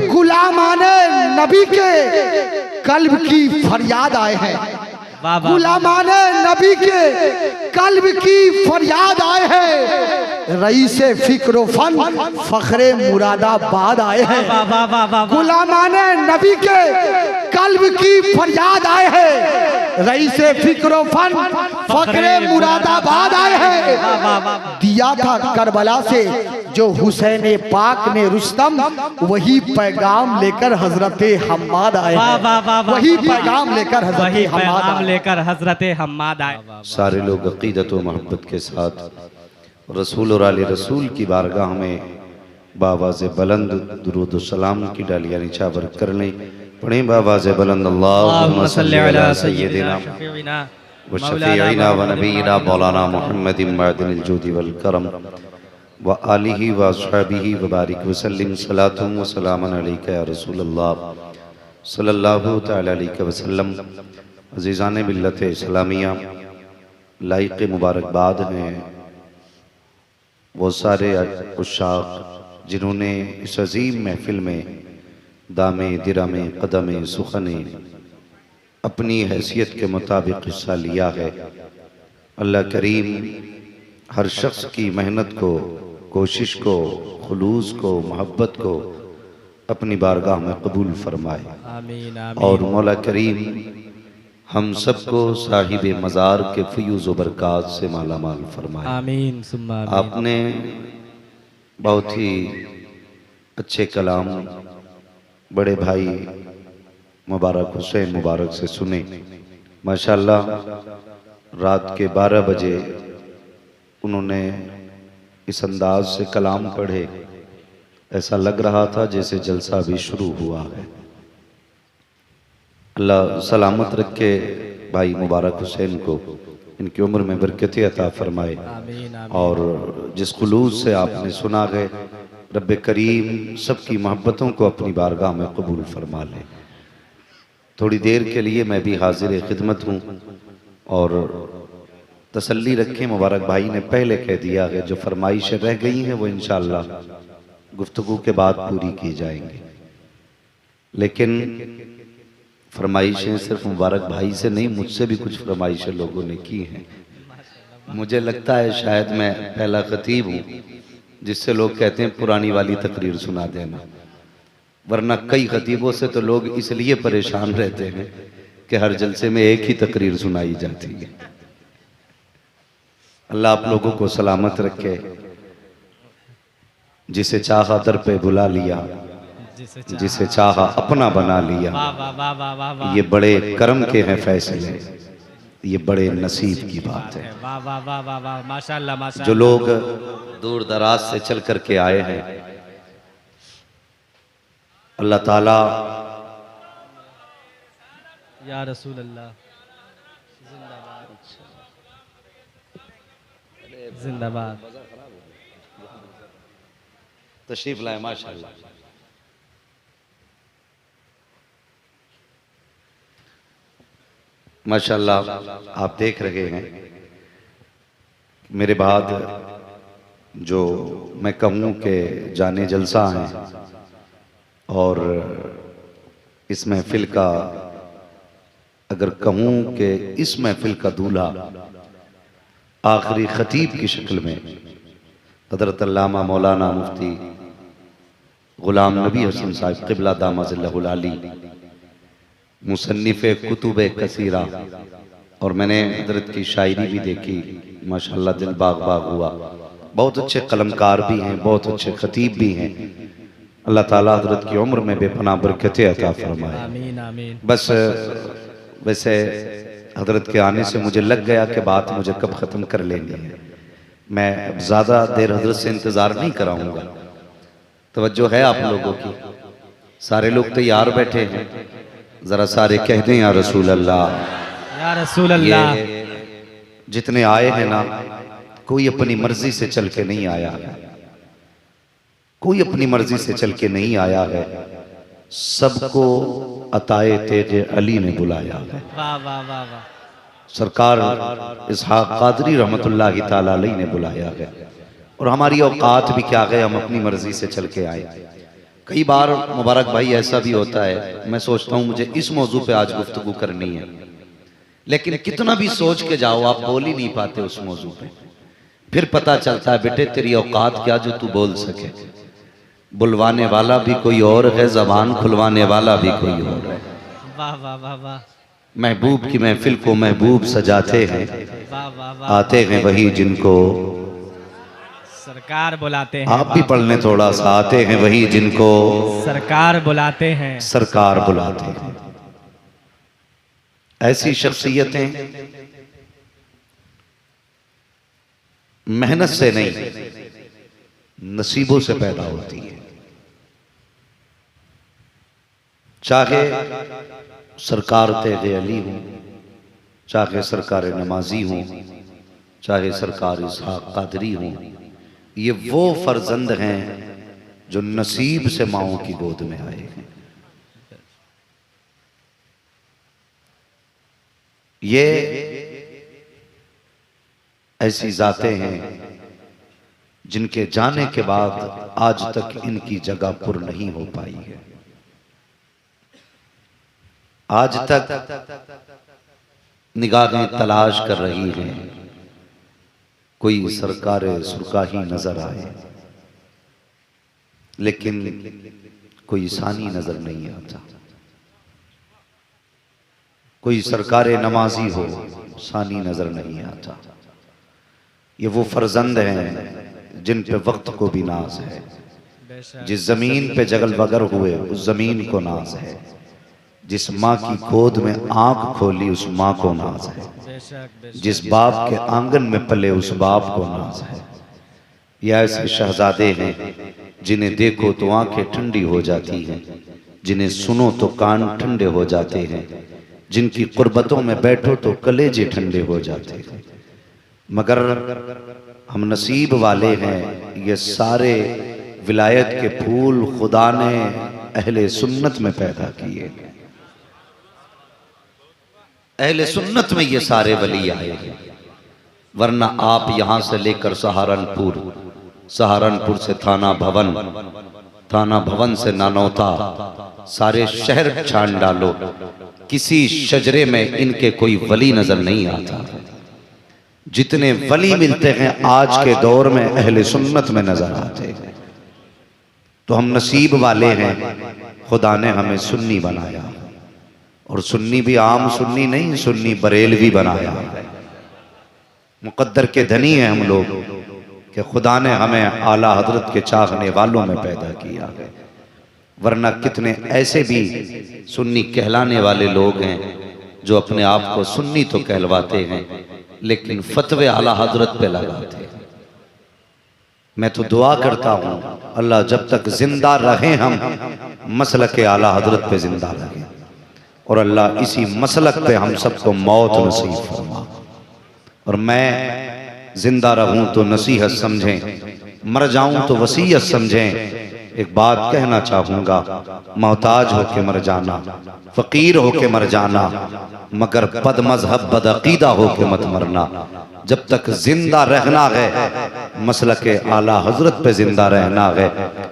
गुलामाने नबी के कल्ब की फरियाद आए हैं। गुलामाने नबी के कल्ब की फरियाद आए हैं। रईसे फिक्र फन फखरे मुरादाबाद आए हैं। गुलामाने नबी के कल्ब की फरियाद आए हैं। रईसे फिक्र फन फखरे मुरादाबाद आए हैं। दिया था करबला से जो हुसैन पाक ने रुस्तम, वही पैगाम लेकर हजरत हम्माद आए। वही पैगाम लेकर हजरत हम्माद आए। सारे लोग अकीदत व मोहब्बत के साथ रसूल और आले रसूल की बारगाह में बावाज़ बुलंद दुरूद सलाम की डालियाँ निछावर कर लें। पढ़ें बावाज़ बुलंद अल्लाहुम्मा सल्ली अला सय्यिदिना व शफीइना व नबीना मौलाना मुहम्मदिन मअदिनिल जुदी वल करम व आलिहि व अस्हाबिहि व बारिक व सल्लिम सलातुम व सलामन अलैका या रसूलल्लाह सल्लल्लाहु तआला अलैहि वसल्लम। अज़ीज़ान मिल्लत इस्लामिया, लाइक़ मुबारकबाद हैं वो सारे उशाक़ जिन्होंने इस अज़ीम महफ़िल में दामे दिरामे कदमे सुखने अपनी हैसियत के मुताबिक हिस्सा लिया है। अल्लाह करीम हर शख्स की मेहनत को, कोशिश को, खुलूस को, मोहब्बत को अपनी बारगाह में कबूल फरमाए। आमीन आमीन। और मौला करीम हम सबको साहिब मज़ार के फ़यूज़ व बरक़ात से माला माल फरमाए। आमीन सुम्मा आमीन। आपने बहुत ही अच्छे कलाम बड़े भाई मुबारक हुसैन मुबारक से सुने। माशाअल्लाह रात के 12 बजे उन्होंने इस अंदाज से कलाम पढ़े, ऐसा लग रहा था जैसे जलसा भी शुरू हुआ है। अल्लाह सलामत रखे भाई मुबारक हुसैन को, इनकी उम्र में बरकत अता फरमाए। आमीन आमीन। और जिस खुलूस से आपने सुना है, रब करीम सबकी मोहब्बतों को अपनी बारगाह में कबूल फरमा ले। थोड़ी देर के लिए मैं भी हाजिर खिदमत हूँ और तसल्ली रखें, मुबारक भाई ने पहले कह दिया है जो फरमाइशें रह गई हैं वो इंशाअल्लाह गुफ्तगू के बाद पूरी की जाएंगी। लेकिन फरमाइशें सिर्फ मुबारक भाई से नहीं, मुझसे भी कुछ फरमाइशें लोगों ने की हैं। मुझे लगता है शायद मैं पहला खतीब हूँ जिससे लोग कहते हैं पुरानी वाली तकरीर सुना देना, वरना कई खतीबों से तो लोग इसलिए परेशान रहते हैं कि हर जलसे में एक ही तकरीर सुनाई जाती है। अल्लाह आप लोगों को सलामत रखे। जिसे चाहा दर पे बुला लिया, जिसे चाहा अपना बना लिया। ये बड़े करम के हैं फैसले, ये बड़े नसीब की बात है। माशाअल्लाह माशाअल्लाह। जो लोग दूर दराज से चल करके आए हैं, अल्लाह ताला या रसूल अल्लाह जिंदाबाद। तशरीफ लाए माशाअल्लाह। माशाअल्लाह आप देख रहे हैं मेरे बाद जो मैं कहूँ कि जाने जलसा हैं और इस महफिल का अगर कहूँ कि इस महफिल का दूल्हा आखिरी खतीब की शक्ल में हज़रत अल्लामा मौलाना मुफ्ती गुलाम नबी हसन साहिब क़िबला दामज़िल्लहुल आली, मुसन्निफ़ कुतुब कसीरा, और मैंने हज़रत की शायरी भी देखी, माशाअल्लाह दिल बाग बाग हुआ। बहुत अच्छे कलमकार भी हैं, बहुत अच्छे खतीब भी हैं। अल्लाह ताला हज़रत की उम्र में बेपनाह बरकतें अता फरमाए। आमीन आमीन। बस वैसे हज़रत के आने से मुझे लग गया कि बात मुझे कब ख़त्म कर लेनी है। मैं अब ज़्यादा देर हज़रत से इंतज़ार नहीं कराऊंगा। तवज्जो है आप लोगों की? सारे लोग तैयार बैठे हैं, ज़रा सारे कह दें या रसूल अल्लाह। या रसूल अल्लाह। जितने आए हैं ना, कोई अपनी मर्जी से चल के नहीं आया है, कोई अपनी मर्जी से चल के नहीं आया है, सबको अताए तेज अली ने बुलाया है। वाह वाह वाह वाह। सरकार इसहाक कादरी रहमतुल्लाहि ताला अलैह ने बुलाया है और हमारी औकात भी क्या गए, हम अपनी मर्जी से चल के आए। कई बार मुबारक भाई ऐसा भी होता है, मैं सोचता हूँ मुझे इस मौजू पे आज गुफ्तगू करनी है, लेकिन कितना भी सोच के जाओ आप बोल ही नहीं पाते उस मौजू पे। फिर पता चलता है बेटे तेरी औकात क्या जो तू बोल सके। बुलवाने वाला भी कोई और है, जबान खुलवाने वाला भी कोई और है। वाह वाह वाह वाह महबूब की महफिल को महबूब सजाते हैं, वाह वाह वाह। आते हैं वही जिनको सरकार बुलाते हैं। आप भी पढ़ लें थोड़ा सा, आते हैं वही जिनको सरकार बुलाते हैं। सरकार बुलाते हैं। ऐसी शख्सियतें मेहनत से नहीं नसीबों से पैदा होती है। चाहे सरकार तेगे अली हूं, चाहे सरकार नमाजी हूं, चाहे सरकार इसहाक कादरी हूं, ये वो फर्जंद हैं जो नसीब से माओं की गोद में आए हैं। ये ऐसी जातें हैं जिनके जाने के बाद आज तक इनकी जगह पुर नहीं हो पाई है। आज तक निगाहें तलाश कर रही हैं कोई सरकार सुरकाही नजर आए, लेकिन कोई सानी नजर नहीं आता। कोई सरकार नमाजी हो, सानी नजर नहीं आता। ये वो फर्जंद हैं जिन पे वक्त को भी नाज है। जिस जमीन पे जगल बगर हुए उस जमीन को नाज है। जिस माँ की गोद में आंख खोली उस माँ को नाज है। जिस बाप के आंगन में पले उस बाप को नाज है। ये ऐसे शहजादे हैं जिन्हें देखो तो आंखें ठंडी हो जाती हैं, जिन्हें सुनो तो कान ठंडे हो जाते हैं, जिनकी कुर्बतों में बैठो तो कलेजे ठंडे हो जाते हैं। मगर हम नसीब वाले हैं, ये सारे विलायत के फूल खुदा ने अहले सुन्नत में पैदा किए। अहले सुन्नत में ये सारे वली आए हैं। वरना आप यहां से लेकर सहारनपुर, सहारनपुर से थाना भवन, थाना भवन से नानौता, सारे शहर छान डालो, किसी शजरे में इनके कोई वली नजर नहीं आता। जितने वली मिलते हैं आज के दौर में अहले सुन्नत में नजर आते हैं। तो हम नसीब वाले हैं, खुदा ने हमें सुन्नी बनाया, और सुन्नी भी आम सुन्नी नहीं, सुन्नी बरेलवी बनाया। मुकद्दर के धनी हैं हम लोग कि खुदा ने हमें आला हजरत के चाहने वालों में पैदा किया है। वरना कितने ऐसे भी सुन्नी कहलाने वाले लोग हैं जो अपने आप को सुन्नी तो कहलवाते हैं लेकिन फतवे आला हजरत पे लगाते हैं। मैं तो दुआ करता हूँ अल्लाह जब तक जिंदा रहे हम मसलक आला हजरत पे जिंदा रहे, और अल्लाह इसी मसलक पे हम सबको मौत नसीब फरमा। और मैं जिंदा रहूं तो नसीहत समझें, मर जाऊं तो वसीयत समझें। एक बात कहना चाहूंगा, मोहताज होके मर जाना, फकीर होके मर जाना, मगर बद मजहब बद अकीदा होके मत मरना। जब तक जिंदा रहना है मसलक आला हजरत पे जिंदा रहना है।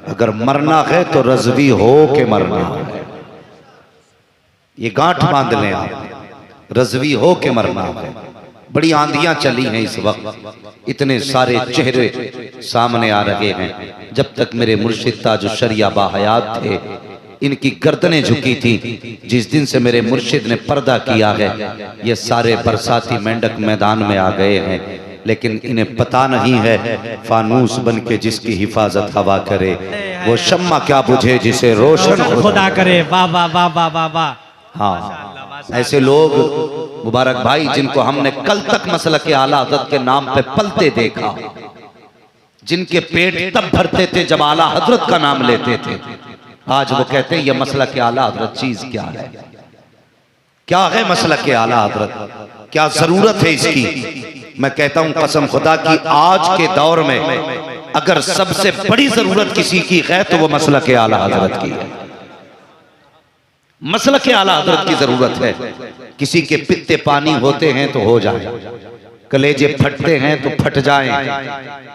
अगर मरना है तो रज़वी हो के मरना है। ये गांठ बांध लें आप, रज़वी हो के मरना है। बड़ी आंधियां चली हैं इस वक्त, इतने सारे चेहरे सामने आ रहे हैं। जब तक मेरे मुर्शिद ताज शरिया बाहयात थे इनकी गर्दनें झुकी थी। जिस दिन से मेरे मुर्शिद ने पर्दा किया है ये सारे बरसाती मेंढक मैदान में आ गए हैं, लेकिन इन्हें पता नहीं है फानूस बन के जिसकी हिफाजत हवा करे वो शम्मा क्या बुझे जिसे रोशन खुदा करे। वाह वाह वाह वाह वाह वाह। हाँ, ऐसे लोग मुबारक भाई जिनको हमने कल तक मसलक आला हजरत के नाम पे पलते देखा, जिनके पेट तब भरते थे जब आला हजरत का नाम लेते थे, आज वो कहते हैं ये मसलक आला हजरत चीज क्या है। क्या है मसलक आला हजरत, क्या जरूरत है इसकी। मैं कहता हूं कसम खुदा की आज के दौर में अगर सबसे बड़ी जरूरत किसी की है तो वो मसलक आला हजरत की है। मसलक आला हजरत की जरूरत है। किसी के पित्ते पानी होते हैं तो हो जाए, कलेजे फटते हैं तो फट जाएं,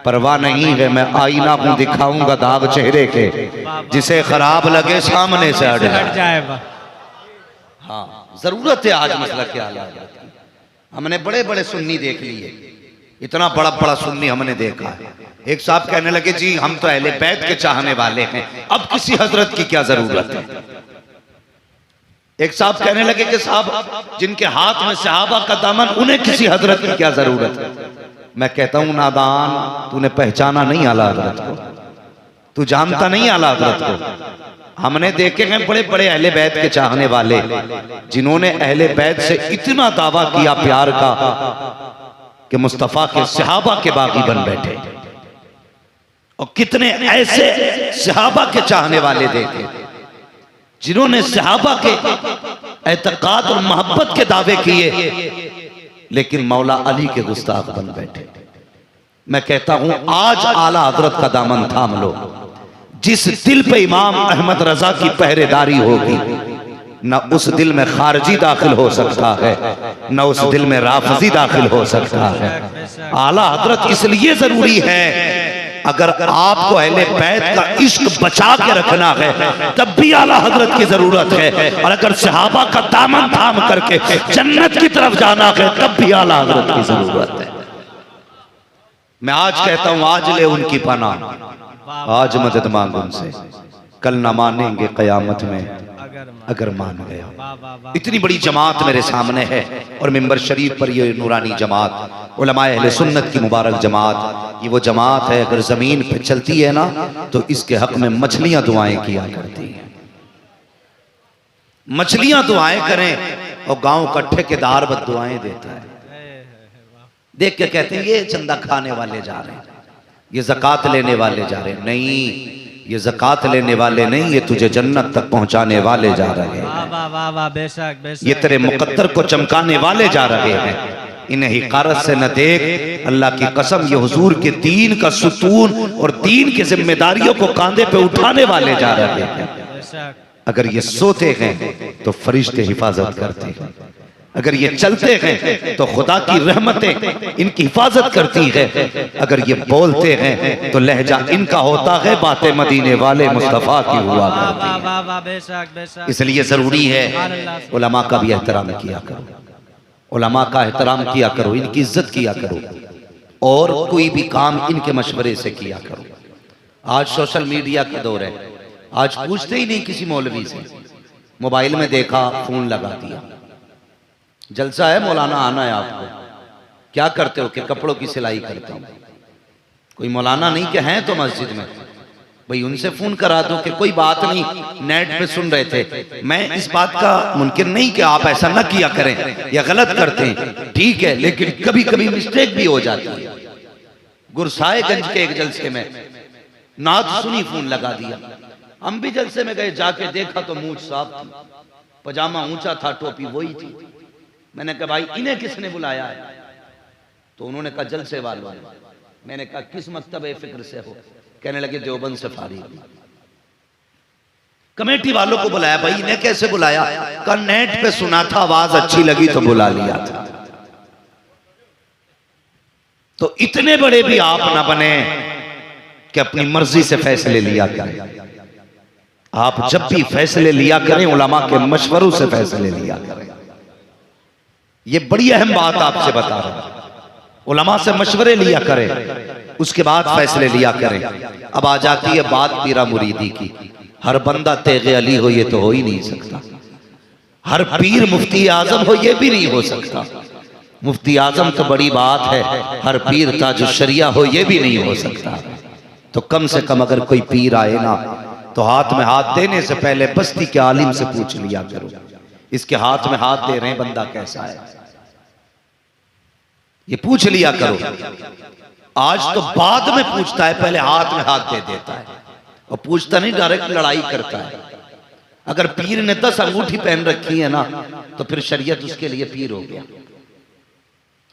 परवाह नहीं है मैं आईना हूं दिखाऊंगा दाग चेहरे के, जिसे खराब लगे सामने से हट जाए। हाँ, जरूरत है आज मसलक आला हजरत की। हमने बड़े बड़े सुन्नी देख लिए, इतना बड़ा बड़ा सुन्नी हमने देखा है। एक साहब कहने लगे जी हम तो अहले बैत के चाहने वाले हैं, अब किसी हजरत की क्या जरूरत है। एक साहब कहने लगे कि साहब जिनके हाथ में सहाबा का दामन, उन्हें किसी हजरत की क्या जरूरत है। मैं कहता हूं नादान, तूने पहचाना नहीं आला हजरत को, तू जानता नहीं आला हजरत को। हमने देखे हैं बड़े बड़े अहले बैत के चाहने वाले, जिन्होंने अहले बैत से इतना दावा किया प्यार का कि मुस्तफा के सहाबा के बागी बन बैठे। और कितने ऐसे सहाबा के चाहने वाले देखे जिन्होंने सहाबा के एतकाद और मोहब्बत के दावे किए, लेकिन मौला अली के गुस्ताख बन बैठे। मैं कहता हूं आज आला हजरत का दामन थाम लो। जिस दिल पे इमाम अहमद रजा की पहरेदारी होगी, न उस दिल में खारजी दाखिल हो सकता है, न उस दिल में राफजी दाखिल हो सकता है। आला हजरत इसलिए जरूरी है, अगर आपको अहले बैत का इश्क बचा के रखना है तब भी आला हजरत की जरूरत है, और अगर सहाबा का दामन थाम करके जन्नत की तरफ जाना है तब भी आला हजरत की जरूरत है। मैं आज कहता हूं आज ले उनकी पनाह, आज मदद मांग उनसे, कल ना मानेंगे कयामत में अगर मान गया। इतनी बड़ी जमात मेरे सामने है, और मिंबर शरीफ पर ये नूरानी जमात उलमाए अहले सुन्नत की मुबारक जमात, ये वो जमात है अगर जमीन पे चलती है ना तो इसके हक में मछलियां दुआएं किया करती हैं। मछलियां दुआएं करें और गांव का ठेकेदार बद दुआएं देता है। देख के कहते हैं ये चंदा खाने वाले जा रहे हैं, ये ज़कात लेने वाले जा रहे हैं। नहीं, ये ज़कात लेने वाले नहीं, ये तुझे जन्नत तक पहुंचाने वाले जा रहे हैं। बेशक बेशक, ये तेरे मुकद्दर को चमकाने वाले जा रहे हैं। इन्हें हिकारत से न देख, अल्लाह की कसम ये हुजूर के दीन का सुतून और दीन की जिम्मेदारियों को कांधे पे उठाने वाले जा रहे हैं। अगर ये सोते हैं तो फरिश्ते हिफाजत करते हैं, अगर ये चलते हैं तो खुदा की रहमतें इनकी हिफाजत करती है, अगर ये बोलते हैं तो लहजा इनका होता है बातें मदीने वाले मुस्तफा की हुआ करती है। इसलिए जरूरी है उलमा का भी एहतराम किया करो, उलमा का एहतराम किया करो, इनकी इज्जत किया करो, और कोई भी काम इनके मशवरे से किया करो। आज सोशल मीडिया का दौर है, आज पूछते ही नहीं किसी मौलवी से, मोबाइल में देखा फोन लगा दिया, जलसा है मौलाना आना है आपको, क्या करते हो कि कपड़ों की सिलाई करता हूं। कोई मौलाना नहीं कि हैं तो मस्जिद में, भाई उनसे फोन करा दो कि कोई बात नहीं, नेट पे सुन रहे थे। मैं इस बात का मुमकिन नहीं कि आप ऐसा न किया करें या गलत करते हैं, ठीक है, लेकिन कभी कभी मिस्टेक भी हो जाती है। गुरसाएगंज के एक जलसे में नात सुनी, फोन लगा दिया। हम भी जलसे में गए, जाके देखा तो मूंछ साफ थी, पजामा ऊंचा था, टोपी वही थी। मैंने कहा भाई इन्हें किसने बुलाया है? तो उन्होंने कहा जलसे वालों ने। मैंने कहा किस मकतबे फिक्र से हो? कहने लगे देवबंद से फारिग। कमेटी वालों को बुलाया। भाई इन्हें कैसे बुलाया? कहा नेट पे सुना था, आवाज अच्छी लगी तो बुला लिया था। तो इतने बड़े भी आप ना बने कि अपनी मर्जी से फैसले लिया करें। आप जब भी फैसले लिया करें उलमा के मशवरों से फैसले लिया करें। ये बड़ी अहम बात आपसे बता रहा हूं, उलमा से मशवरे लिया करें, उसके बाद फैसले लिया करें। अब आ जाती है बात पीरा मुरीदी की। हर बंदा तेगे अली हो ये तो हो ही नहीं सकता, हर पीर मुफ्ती आजम हो ये भी नहीं हो सकता। मुफ्ती आजम तो बड़ी बात है, हर पीर ताजुश शरिया हो ये भी नहीं हो सकता। तो कम से कम अगर कोई पीर आए ना तो हाथ में हाथ देने से पहले बस्ती के आलिम से पूछ लिया करो, इसके हाथ में हाथ दे रहे हैं बंदा कैसा है, ये पूछ लिया करो। आज तो बाद में पूछता है, पहले हाथ में हाथ दे देता है और पूछता नहीं, डायरेक्ट लड़ाई करता है। अगर पीर ने 10 अंगूठी पहन रखी है ना तो फिर शरीयत उसके लिए पीर हो गया।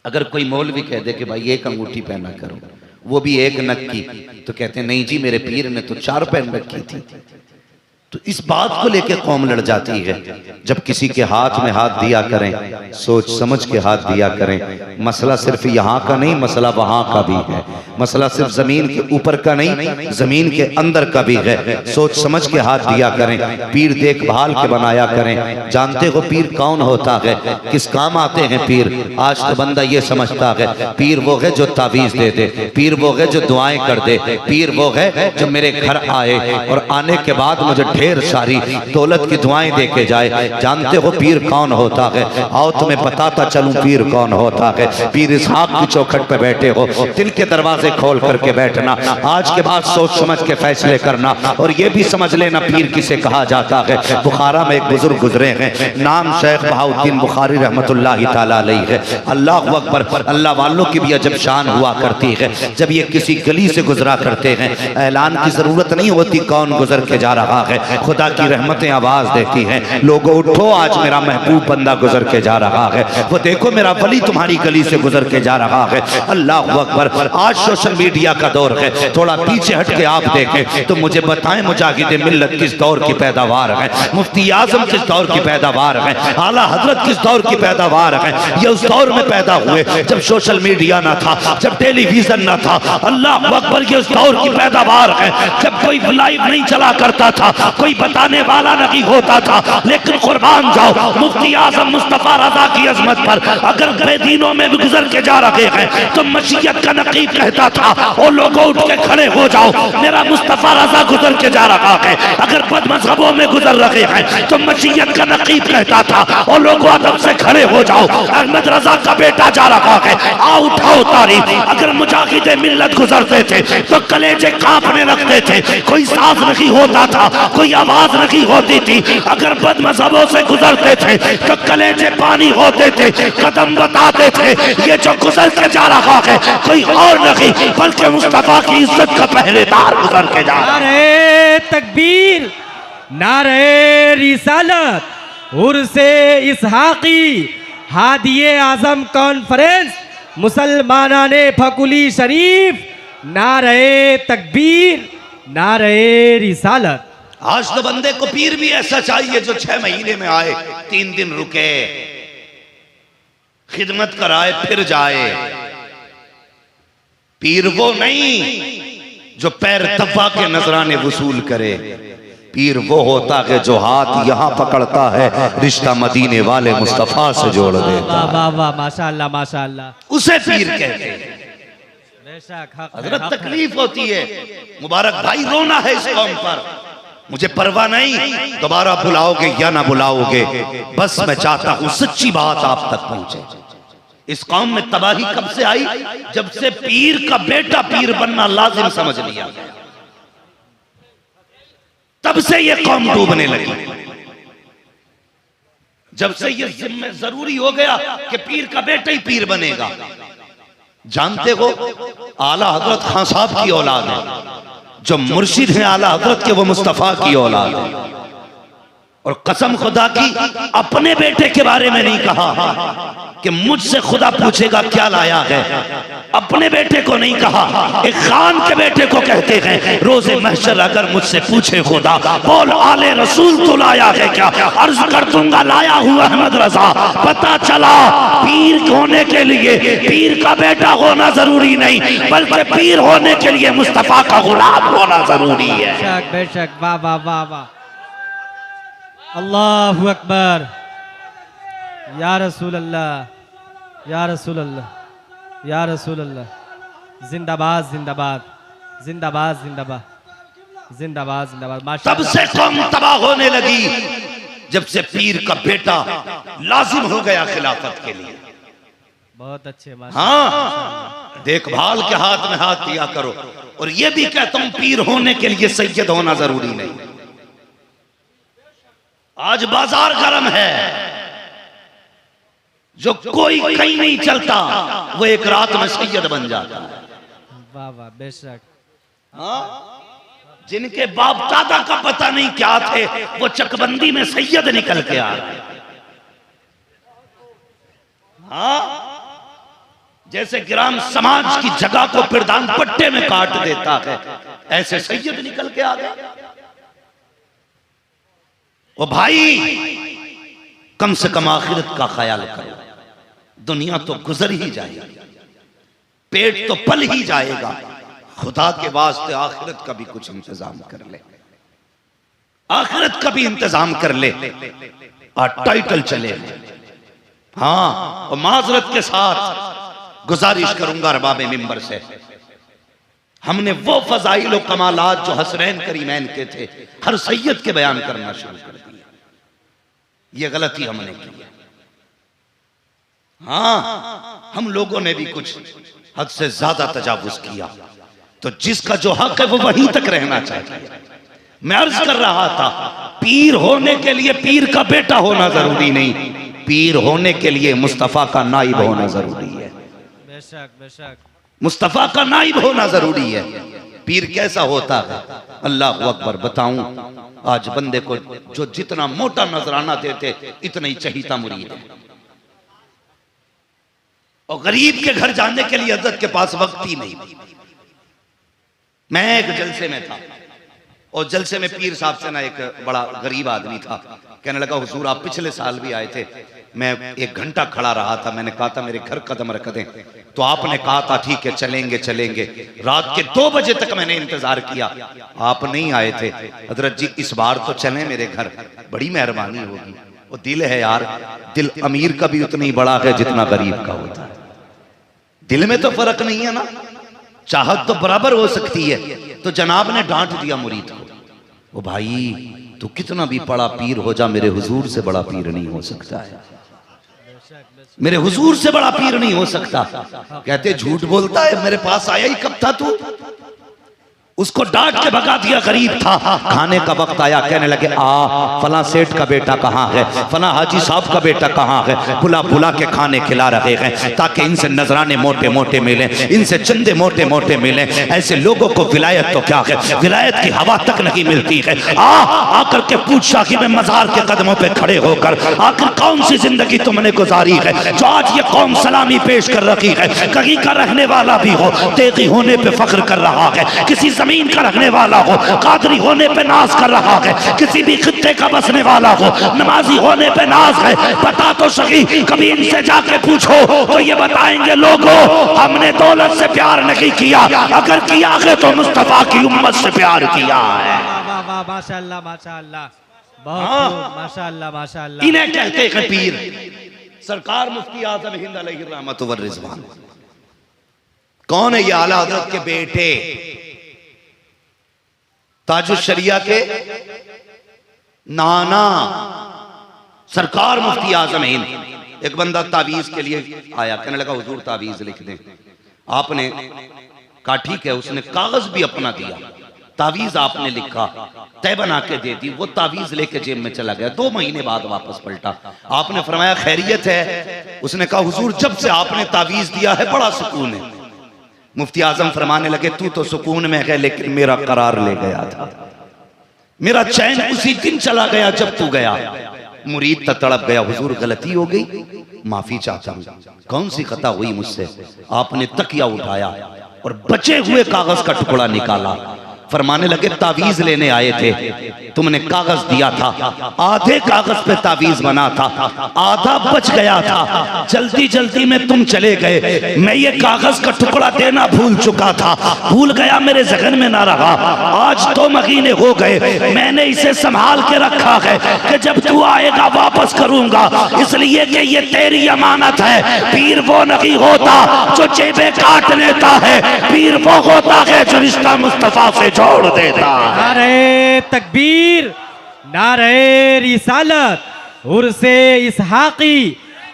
अगर कोई मौलवी कह दे कि भाई 1 अंगूठी पहना करो, वो भी 1 नग की, तो कहते हैं नहीं जी मेरे पीर ने तो 4 पहन रखी थी। तो इस बात को लेकर कौम लड़ जाती है। जब किसी के हाथ में हाथ दिया करें, सोच समझ के हाथ दिया करें। मसला सिर्फ यहाँ का नहीं, मसला वहाँ का भी है। मसला सिर्फ जमीन के ऊपर का नहीं, जमीन के अंदर का भी है। सोच समझ के हाथ दिया करें। पीर देखभाल के बनाया करें। जानते हो पीर कौन होता है, किस काम आते हैं पीर? आज तो बंदा ये समझता है पीर वो है जो तावीज दे दे, पीर वो है जो दुआएं कर दे, पीर वो है जो मेरे घर आए और आने के बाद मुझे ढेर सारी दौलत की दुआएं दे के जाए। जानते हो पीर कौन होता है? आओ तुम्हें बताता चलूं पीर कौन होता है। पीर इसहाक की चौखट पे बैठे हो, दिल के दरवाजे खोल करके बैठना, आज के बाद सोच समझ के फैसले करना। और ये भी समझ लेना पीर किसे कहा जाता है। बुखारा में एक बुजुर्ग गुजरे हैं, नाम शेख बहाउद्दीन बुखारी रहमतुल्लाहि ताला अलैहि है। अल्लाह अकबर। अल्लाह वालों की भी अजब शान हुआ करती है। जब ये किसी गली से गुजरा करते हैं, ऐलान की जरूरत नहीं होती कौन गुजर के जा रहा है, खुदा की रहमतें आवाज देती हैं, लोगों उठो आज मेरा महबूब बंदा गुजर के जा रहा है। वो देखो मेरा वली तुम्हारी गली से गुजर के जा रहा है। अल्लाह अकबर। आज सोशल मीडिया का दौर है, थोड़ा पीछे हट के आप देखें तो मुझे बताएं मुजाहिद मिल्लत किस दौर की पैदावार है, मुफ्ती आजम किस दौर की पैदावार है, आला हजरत किस दौर की पैदावार है। ये उस दौर में पैदा हुए जब सोशल मीडिया ना था, जब टेलीविजन ना था। अल्लाह अकबर। ये उस दौर की पैदावार है जब कोई लाइव नहीं चला करता था, कोई बताने वाला नहीं होता था। लेकिन कुर्बान जाओ मुफ्ती आजम मुस्तफा रजा की अजमत पर अगर बेदीनों में भी गुजर के जा रहे हैं तो मशीयत का नकीब कहता था ओ लोगों उठ के खड़े हो जाओ, मेरा मुस्तफा रजा गुजर के जा रहा है। अगर बदमज़हबों में गुजर रहे हैं तो मशीयत का नकीब कहता था ओ लोगों अदब से खड़े हो जाओ, अहमद रजा का बेटा जा रहा है, आओ उठाओ तारीफ। अगर मुजाहिद मिल्लत गुजरते थे तो कलेजे कांपने लगते थे, कोई सांस नहीं होता था, कोई आवाज नहीं होती थी। अगर बदमज़हबों से गुजरते थे तो कलेजे पानी होते थे, कदम बताते थे ये जो गुजर के जा रहा है कोई और नहीं बल्कि मुस्तफा की इज्जत का पहरेदार गुजर के जा रहा है। नारे तकबीर, नारे रिसालत, उर्से इसहाकी, हादिये आजम कॉन्फ्रेंस, मुसलमानाने फकुली शरीफ, नारे तकबीर, नारे रिसालत। आज तो बंदे को पीर भी ऐसा चाहिए जो 6 महीने में आए, 3 दिन रुके, खिदमत कराए फिर जाए। पीर वो नहीं जो पैर दबा के नजराने वसूल करे। पीर वो होता है जो हाथ यहां पकड़ता है, रिश्ता मदीने वाले मुस्तफा से जोड़ देता है। वाह वाह, माशाअल्लाह माशाअल्लाह। उसे पीर कहते हैं। बेशक हक है, हजरत हक है। तकलीफ होती है, मुबारक भाई रोना है इस कौम पर, मुझे परवाह नहीं दोबारा बुलाओगे या ना बुलाओगे, बस मैं चाहता हूं सच्ची बात आप तक पहुंचे। इस कौम में तबाही कब से आई? जब से पीर का बेटा पीर बनना लाजिम समझ लिया, तब से ये कौम डूबने लगी। जब से ये जिम्मे जरूरी हो गया कि पीर का बेटा ही पीर बनेगा। जानते हो आला हजरत खान साहब की औलाद है, जो मुर्शिद है आला हजरत के, वो मुस्तफा की औलाद है। और कसम खुदा की अपने बेटे के बारे में नहीं कहा कि मुझसे खुदा पूछेगा क्या लाया है, अपने बेटे को नहीं कहा, एक खान के बेटे को कहते हैं रोजे महशर अगर मुझसे पूछे खुदा बोल आले रसूल तो लाया है क्या, अर्ज कर दूंगा लाया हूँ अहमद रजा। पता चला पीर होने के लिए पीर का बेटा होना जरूरी नहीं, बल्कि पीर होने के लिए मुस्तफा का गुलाम होना जरूरी है। बेशक बेशक, वाह वाह वाह वाह, अल्लाहु अकबर, या रसूल अल्लाह, या रसूल अल्लाह, या रसूल अल्लाह। जिंदाबाद जिंदाबाद जिंदाबाद जिंदाबाद जिंदाबाद जिंदाबाद। तब से कौम तबाह होने लगी जब से पीर का बेटा लाजिम हो गया खिलाफत के लिए। बहुत अच्छे। हाँ, देखभाल के हाथ में हाथ दिया करो। और ये भी कहता हूं पीर होने के लिए सैयद होना जरूरी नहीं। आज बाजार गर्म है, जो कोई कहीं नहीं चलता वो एक रात में सैयद बन जाता है। वाह वाह, बेशक। हाँ, जिनके बाप दादा का पता नहीं क्या थे वो चकबंदी में सैयद निकल के आ रहे। हाँ, जैसे ग्राम समाज की जगह को पिरदान पट्टे में काट देता है, ऐसे सैयद निकल के आ गए। ओ भाई, कम से कम आखिरत का ख्याल करो। दुनिया तो गुजर ही जाएगी, पेट तो पल ही जाएगा, खुदा के वास्ते आखिरत का भी कुछ इंतजाम कर ले, आखिरत का भी इंतजाम कर ले। और टाइटल चले। हाँ, और माजरत के साथ गुजारिश करूंगा अरबाब मिंबर से, हमने वो फजाइल और कमालात जो हसनैन करीमैन के थे हर सैयद के बयान करना शुरू कर दिया। ये गलती हमने की है। हाँ, हम लोगों ने भी कुछ हद से ज्यादा तजावुज किया। तो जिसका जो हक है वो वहीं तक रहना चाहिए। मैं अर्ज कर रहा था, पीर होने के लिए पीर का बेटा होना जरूरी नहीं, पीर होने के लिए मुस्तफा का नाइब होना जरूरी है। बेशक बेशक, मुस्तफा का नाइब होना जरूरी है। पीर कैसा होता है? अल्लाह अकबर। बताऊं, आज बंदे को जो जितना मोटा नजराना देते इतना ही चहीता मुरीद है। और गरीब के घर जाने के लिए हजरत के पास वक्त ही नहीं। मैं एक जलसे में था और जलसे में पीर साहब से ना एक बड़ा गरीब आदमी था, कहने लगा हुजूर आप पिछले साल भी आए थे, मैं 1 घंटा खड़ा रहा था, मैंने कहा था मेरे घर कदम रख दें, तो आपने कहा था ठीक है चलेंगे चलेंगे। रात के 2 बजे तक मैंने इंतजार किया, आप नहीं आए थे। हजरत जी इस बार तो चलें मेरे घर, बड़ी मेहरबानी होगी। वो दिल है यार, दिल अमीर का भी उतना ही बड़ा है जितना गरीब का होता है। दिल में तो फर्क नहीं है ना, चाहत तो बराबर हो सकती है। तो जनाब ने डांट दिया मुरीद को, ओ भाई तू कितना भी बड़ा पीर हो जा, मेरे हुजूर से बड़ा पीर नहीं हो सकता है, मेरे हुजूर से बड़ा पीर नहीं हो सकता। कहते झूठ बोलता है, मेरे पास आया ही कब था तू? उसको डांट के भगा दिया। गरीब था, खाने का वक्त आया, कहने लगे आ फला सेठ का बेटा कहाँ है, फला हाजी साहब का बेटा कहाँ है, बुला बुला के खाने खिला रहे हैं ताकि इनसे नजराने मोटे मोटे मिले, इनसे चंदे मोटे मोटे मिले। ऐसे लोगों को विलायत तो क्या है, विलायत की हवा तक नहीं मिलती है। आकर के पूछा कि मैं मजार के कदमों पे खड़े होकर आखिर कौन सी जिंदगी तुमने गुजारी है जो आज ये कौम सलामी पेश कर रखी है। कहीं का रहने वाला भी हो, तेगी होने पे फख्र कर रहा है, किसी जमीन का रखने वाला हो, कादरी होने पे नाज कर रहा है, किसी भी खित्ते का बसने वाला हो, नमाजी होने पे नाज है। बता तो सही, कभी इनसे जाके पूछो तो ये बताएंगे लोगों हमने दौलत से प्यार नहीं किया, अगर किया है तो मुस्तफा की उम्मत से प्यार किया है। वाह वाह, माशाअल्लाह माशाअल्लाह, बहुत खूब, माशाअल्लाह माशाअल्लाह। इन्हें कहते हैं पीर। सरकार मुफ्ती आजम हिंद अलैहि रहमत व रिजवान कौन है? ये आला हजरत के बेटे ताजुश शरिया के नाना सरकार मुफ्ती आजम हिंद। एक बंदा तावीज के लिए आया, कहने लगा हुजूर तावीज लिख दें। आपने कहा ठीक है, उसने कागज भी अपना दिया, तावीज आपने लिखा, तय बना के दे दी। वो तावीज लेके जेब में चला गया। 2 महीने बाद वापस पलटा। आपने फरमाया खैरियत है? उसने कहा हुजूर जब से आपने तावीज दिया है बड़ा सुकून है। मुफ्ती आजम फरमाने लगे तू तो सुकून में है, लेकिन मेरा करार ले गया था, मेरा चैन उसी दिन चला गया जब तू गया। मुरीद तड़प गया, हुजूर गलती हो गई, माफी चाहता हूं, कौन सी खता हुई मुझसे? आपने तकिया उठाया और बचे हुए कागज का टुकड़ा निकाला। फरमाने लगे तावीज लेने आए थे, तुमने कागज दिया था, आधे कागज पे तावीज बना था, आधा बच गया था, जल्दी जल्दी में तुम चले गए, मैं ये कागज का टुकड़ा देना भूल चुका था, भूल गया, मेरे जहन में ना रहा। आज 2 महीने हो गए, मैंने इसे संभाल के रखा है कि जब तू आएगा वापस करूंगा, इसलिए कि ये तेरी अमानत है। पीर वो नहीं होता जो जेबें काट लेता है, पीर वो होता है जो रिश्ता मुस्तफा से छोड़ देता। नारे तकबीर, नारे रिसालत, उर्से इसहाकी,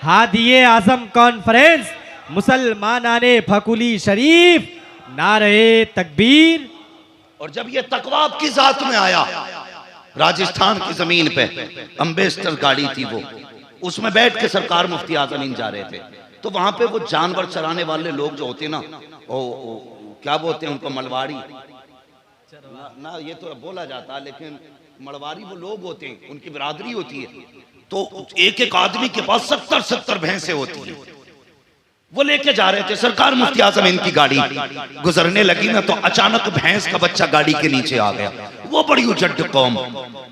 हादिये आजम कॉन्फ्रेंस, मुसलमानाने फकुली शरीफ, नारे तकबीर। और जब ये तकवा की जात में आया, राजस्थान की जमीन पे अम्बेसडर गाड़ी थी, वो उसमें बैठ के सरकार मुफ्ती आजम हिंद जा रहे थे। तो वहां पे वो जानवर चराने वाले लोग जो होते ना, क्या बोलते हैं उनको, मलवाड़ी ना ये तो बोला जाता है, लेकिन मड़वारी वो लोग होते हैं, उनकी बिरादरी होती है। तो एक एक आदमी के पास 70-70 भैंसें होती है। वो लेके जा रहे थे, सरकार मुफ्ती आजम इनकी गाड़ी गुजरने लगी ना, तो अचानक भैंस का बच्चा गाड़ी के नीचे आ गया। वो बड़ी उजड्ड कौम।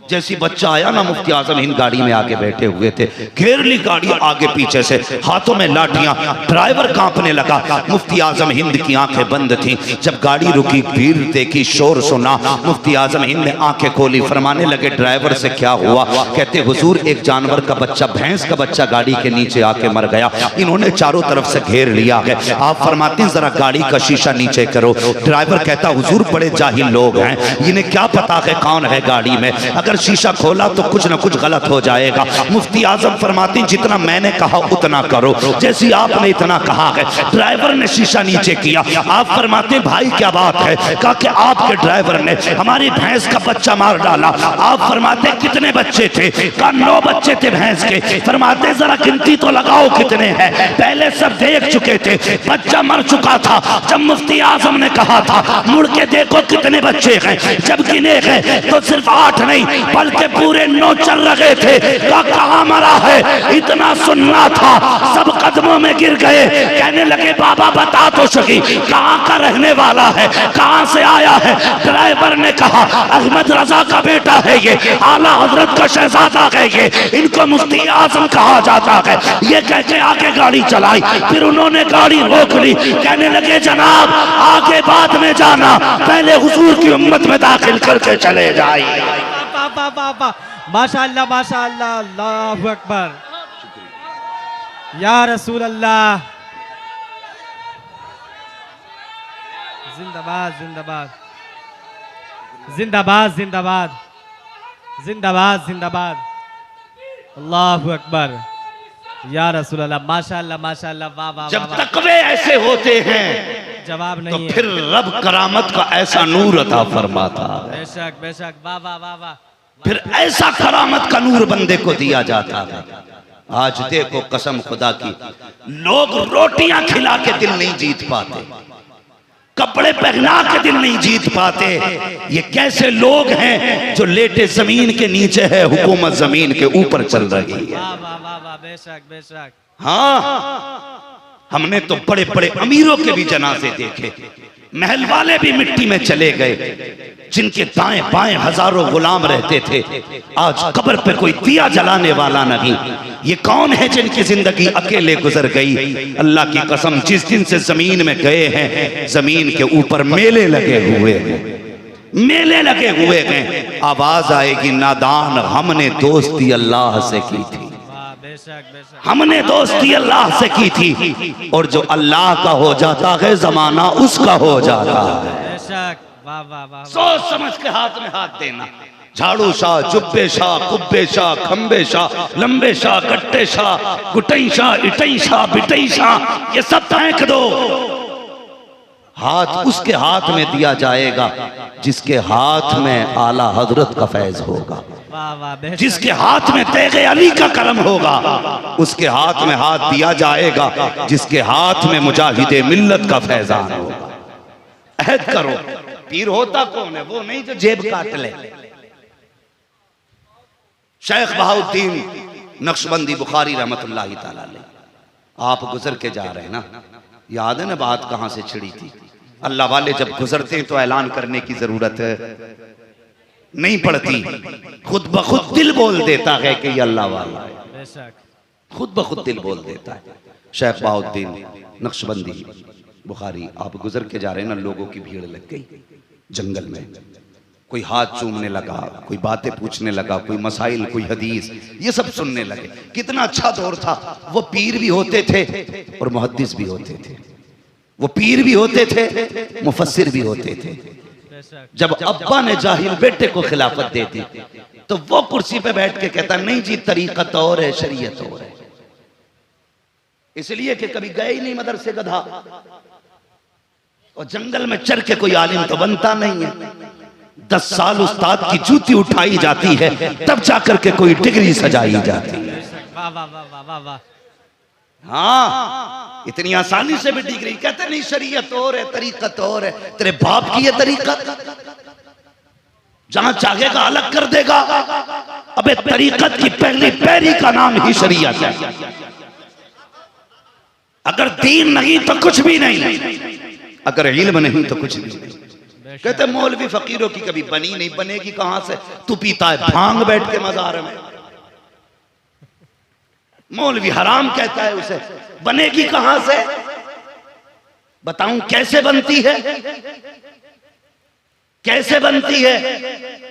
जैसी बच्चा आया ना, मुफ्ती आजम हिंद गाड़ी में आके बैठे हुए थे, घेर ली गाड़ी आगे पीछे से, हाथों में लाठियां, ड्राइवर कांपने लगा। मुफ्ती आजम हिंद की आंखें बंद थीं। जब गाड़ी रुकी, भीड़ देखी, शोर सुना, मुफ्ती आजम हिंद ने आंखें खोली, फरमाने लगे ड्राइवर से क्या हुआ? कहते हुजूर एक जानवर का बच्चा, भैंस का बच्चा गाड़ी के नीचे आके मर गया, इन्होंने चारों तरफ से घेर लिया है। आप फरमाते हैं जरा गाड़ी का शीशा नीचे करो। ड्राइवर कहता हुजूर बड़े जाहिल लोग हैं, इन्हें क्या पता है कौन है गाड़ी में, अगर शीशा खोला तो कुछ ना कुछ गलत हो जाएगा। मुफ्ती आजम फरमाती जितना मैंने कहा उतना करो, जैसी आपने इतना कहा है। ड्राइवर ने शीशा नीचे किया। आप फरमाते भाई क्या बात है? कहा कि आपके ड्राइवर ने हमारी भैंस का बच्चा मार डाला। आप फरमाते कितने बच्चे थे? कहा 9 बच्चे थे भैंस के। फरमाते जरा गिनती तो लगाओ कितने हैं। पहले सब देख चुके थे, बच्चा मर चुका था। जब मुफ्ती आजम ने कहा था मुड़ के देखो कितने बच्चे हैं, जब गिने गए तो सिर्फ 8 नहीं बल्कि पूरे 9 चल रहे थे। कहाँ मरा है? इतना सुनना था, सब कदमों में गिर गए। कहने लगे बाबा बता तो सही कहाँ का रहने वाला है, कहाँ से आया है? ड्राइवर ने कहा अहमद रजा का बेटा है ये, आला हजरत का शहजादा है ये, इनको मुफ्ती आजम कहा जाता है। ये कह के आगे गाड़ी चलाई। फिर उन्होंने गाड़ी रोक ली। कहने लगे जनाब आगे बाद में जाना, पहले हुजूर की उम्मत में दाखिल करके चले जाए। माशाअल्लाह माशाअल्लाह, अल्लाहु अकबर, या रसूल अल्लाह, जिंदाबाद जिंदाबाद जिंदाबाद जिंदाबाद जिंदाबाद जिंदाबाद, अल्लाहु अकबर, या रसूल अल्लाह, माशाअल्लाह माशाअल्लाह, वाह वाह। जब तकवे ऐसे होते हैं जवाब तो नहीं फिर रब करामत का ऐसा नूर अता फरमाता है। बेशक बेशक, वाह वाह वाह वाह। फिर ऐसा करामत का नूर बंदे को दिया जाता है। आज देखो कसम खुदा की, लोग रोटियां खिला के दिल नहीं जीत पाते, कपड़े पहना के दिल नहीं जीत पाते। ये कैसे लोग हैं जो लेटे जमीन के नीचे है, हुकूमत जमीन के ऊपर चल रही है। वाह वाह वाह वाह, बेशक बेशक। हाँ, हमने तो बड़े बड़े अमीरों के भी जनाजे देखे, महल वाले भी मिट्टी में चले गए, जिनके दाएं बाएं हजारों गुलाम रहते थे। आज कब्र पे कोई दिया जलाने वाला नहीं। ये कौन है जिनकी जिंदगी अकेले गुजर गई? अल्लाह की कसम, जिस दिन से जमीन में गए हैं, जमीन के ऊपर मेले लगे हुए हैं, मेले लगे हुए हैं। आवाज आएगी नादान हमने दोस्ती अल्लाह से की थी, हमने दोस्ती अल्लाह से की थी। और जो अल्लाह का हो जाता है जमाना उसका हो जाता है। सोच समझ के हाथ में हाथ देना। झाड़ू शाह, जुब्बे शाह, कुब्बे शाह, खंबे शाह, लंबे शाह, कट्टे शाह, गुटई शाह, इटई शाह, बिटई शाह, ये सब फेंक दो। हाथ उसके हाथ में दिया जाएगा जिसके हाथ में आला हजरत का फैज होगा, जिसके हाथ में तेगे अली का करम होगा। उसके हाथ में हाथ दिया जाएगा जिसके हाथ में मुजाहिदे मिल्लत का फैजान होगा। अहद करो, पीर होता कौन है? वो नहीं जो जेब काट ले। शेख बहाउद्दीन नक्शबंदी बुखारी रहमतुल्लाहि ताला अलैह, आप गुजर के जा रहे हैं ना, याद है ना बात कहां से छिड़ी थी? अल्लाह वाले जब गुजरते हैं तो ऐलान करने की जरूरत नहीं पड़ती, खुद ब खुद दिल बोल देता है कि ये अल्लाह वाला है, खुद ब खुद दिल बोल देता है। शेख बहाउद्दीन नक्शबंदी बुखारी, आप गुजर के जा रहे हैं ना, लोगों की भीड़ लग गई जंगल में। कोई हाथ चूमने लगा, कोई बातें पूछने लगा, कोई मसाइल, कोई हदीस, ये सब सुनने लगे। कितना अच्छा दौर था। वो पीर भी होते थे और मुहद्दिस भी होते थे, वो पीर भी होते थे, मुफस्सिर भी होते थे। जब अब्बा ने जाहिल बेटे को खिलाफत दे दी तो वो कुर्सी पे बैठ के कहता नहीं जी तरीकत और है, शरीयत और है। इसलिए कि कभी गए ही नहीं मदरसे गधा, और जंगल में चर के कोई आलिम तो बनता नहीं है। 10 साल उस्ताद की जूती उठाई जाती है, तब जाकर के कोई डिग्री सजाई जाती है। वाह वाह वाह वाह वाह। हाँ, इतनी आसानी से भी डिग्री, कहते नहीं शरीयत और है, तरीकत और है। तेरे बाप की ये तरीकत, जहां चाहेगा अलग कर देगा। अबे तरीकत की पहली पैरी का नाम ही शरीयत है। अगर दीन नहीं तो कुछ भी नहीं, अगर इल्म नहीं तो कुछ भी नहीं। कहते मौलवी फकीरों की कभी बनी नहीं, बनेगी कहां से? तू पीता है भांग बैठ के मजार में, मौलवी हराम कहता है उसे, बनेगी कहां से? बताऊं कैसे बनती है, कैसे बनती है?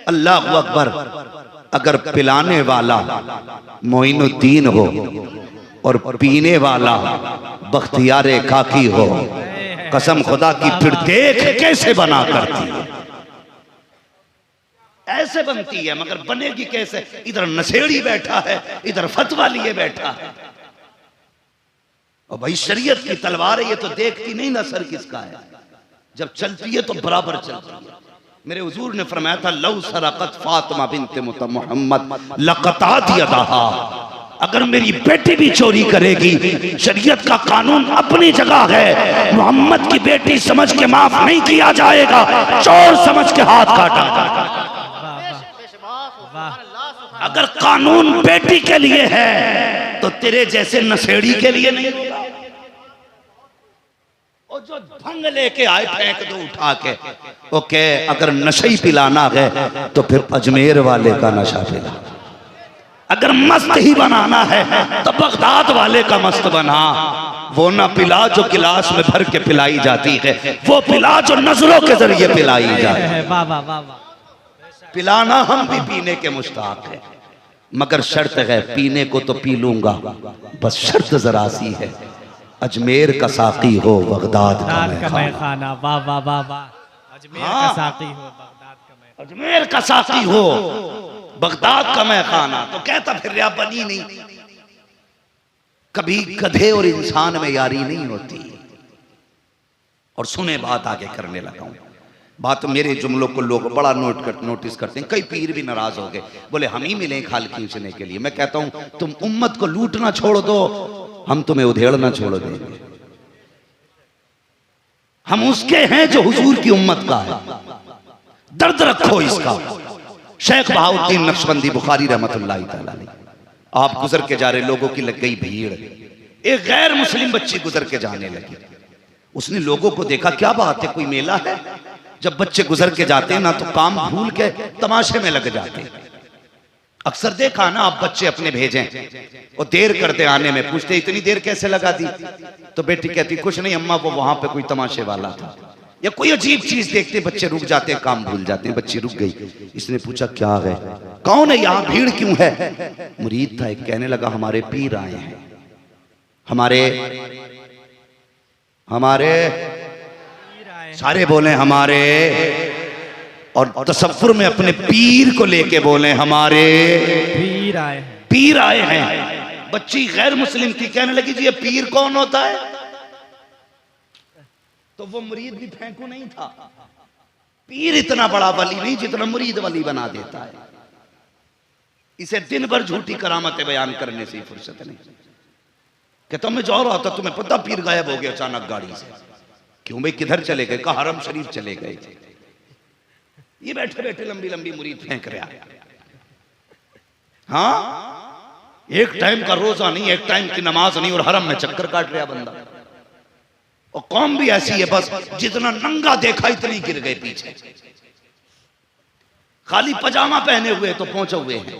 अल्लाह अकबर। अगर पिलाने वाला मोइनुद्दीन हो और पीने वाला बख्तियारे काकी हो, कसम खुदा की, फिर देख कैसे बना करती है। ऐसे बनती है, मगर बनेगी कैसे? इधर नशेड़ी बैठा है, इधर फतवा लिए बैठा है। और भाई शरीयत की तलवार है, ये तो देखती नहीं ना सर किसका है, जब चलती है तो बराबर चलती है। मेरे हुजूर ने फरमाया था, लौ सरकत फातिमा बिन्त मोहम्मद लक़तात यदाहा, अगर मेरी बेटी भी चोरी करेगी, शरीयत का कानून अपनी जगह है, मोहम्मद की बेटी समझ के माफ नहीं किया जाएगा, चोर समझ के हाथ काटा जाएगा। अगर कानून बेटी के लिए है तो तेरे जैसे नशेड़ी के लिए नहीं होगा। और जो भंग लेके आए फेंक दो उठा के, ओके, अगर नशा ही पिलाना है तो फिर अजमेर वाले का नशा पिला। अगर मस्त ही बनाना है तो बगदाद वाले का मस्त बना। वो ना पिला जो गिलास में भर के पिलाई जाती है, वो पिला जो नजरों के जरिए पिलाई जाती है। पिलाना हम भी पीने के मुश्ताक है, मगर शर्त है, पीने को तो पी लूंगा, बस शर्त जरा सी है, अजमेर का साकी हो बगदाद का मैखाना। वाह वाह वाह वाह, अजमेर का साकी हो बगदाद का मैखाना, अजमेर का साकी हो बगदाद का मैखाना। तो कहता फिर रिया बनी नहीं। कभी गधे और इंसान में यारी नहीं होती। और सुने बात आगे करने लगा हूं, बात मेरे जुमलों को लोग बड़ा नोटिस करते हैं। कई पीर भी नाराज हो गए, बोले हम ही मिले खाल खींचने के लिए। मैं कहता हूं तुम उम्मत को लूटना छोड़ दो, हम तुम्हें उधेड़ना छोड़ देंगे। हम उसके हैं जो हुजूर की उम्मत का है। दर्द रखो इसका। शेख बहाउद्दीन नक्शबंदी बुखारी रहमतुल्लाह तआला अलैह, आप गुजर के जा रहे, लोगों की लग गई भीड़। एक गैर मुस्लिम बच्ची गुजर के जाने लगी। उसने लोगों को देखा, क्या बात है, कोई मेला है? जब बच्चे गुजर के जाते हैं ना तो काम भूल के तमाशे में लग जाते हैं। अक्सर देखा ना आप बच्चे अपने भेजें और देर करते आने में, पूछते इतनी देर कैसे लगा दी? तो बेटी कहती कुछ नहीं अम्मा, वो वहां पे कोई तमाशे वाला था। या कोई अजीब चीज देखते बच्चे रुक जाते हैं, काम भूल जाते हैं। बच्ची रुक गई, इसने पूछा क्या है, कौन है यहाँ, भीड़ क्यों है? मुरीद था एक, कहने लगा हमारे पीर आए हैं, हमारे सारे बोले हमारे, और तसव्वुर में अपने पीर को लेके बोले हमारे पीर आए हैं। बच्ची गैर मुस्लिम थी, कहने लगी जी ये पीर कौन होता है? तो वो मुरीद भी फेंकू नहीं था। पीर इतना बड़ा वली नहीं जितना मुरीद वली बना देता है। इसे दिन भर झूठी करामतें बयान करने से फुर्सत नहीं। कहता मैं जा रहा था, तुम्हें पता पीर गायब हो गया अचानक गाड़ी से। क्यों भाई, किधर चले गए? कहा हरम शरीफ चले गए। ये बैठे बैठे लंबी लंबी मुरीद फेंक रहा। हाँ, एक टाइम का रोजा नहीं, एक टाइम की नमाज नहीं, और हरम में चक्कर काट रहा बंदा। और कौम भी ऐसी है, बस जितना नंगा देखा इतनी गिर गए पीछे। खाली पजामा पहने हुए तो पहुंचे हुए हैं,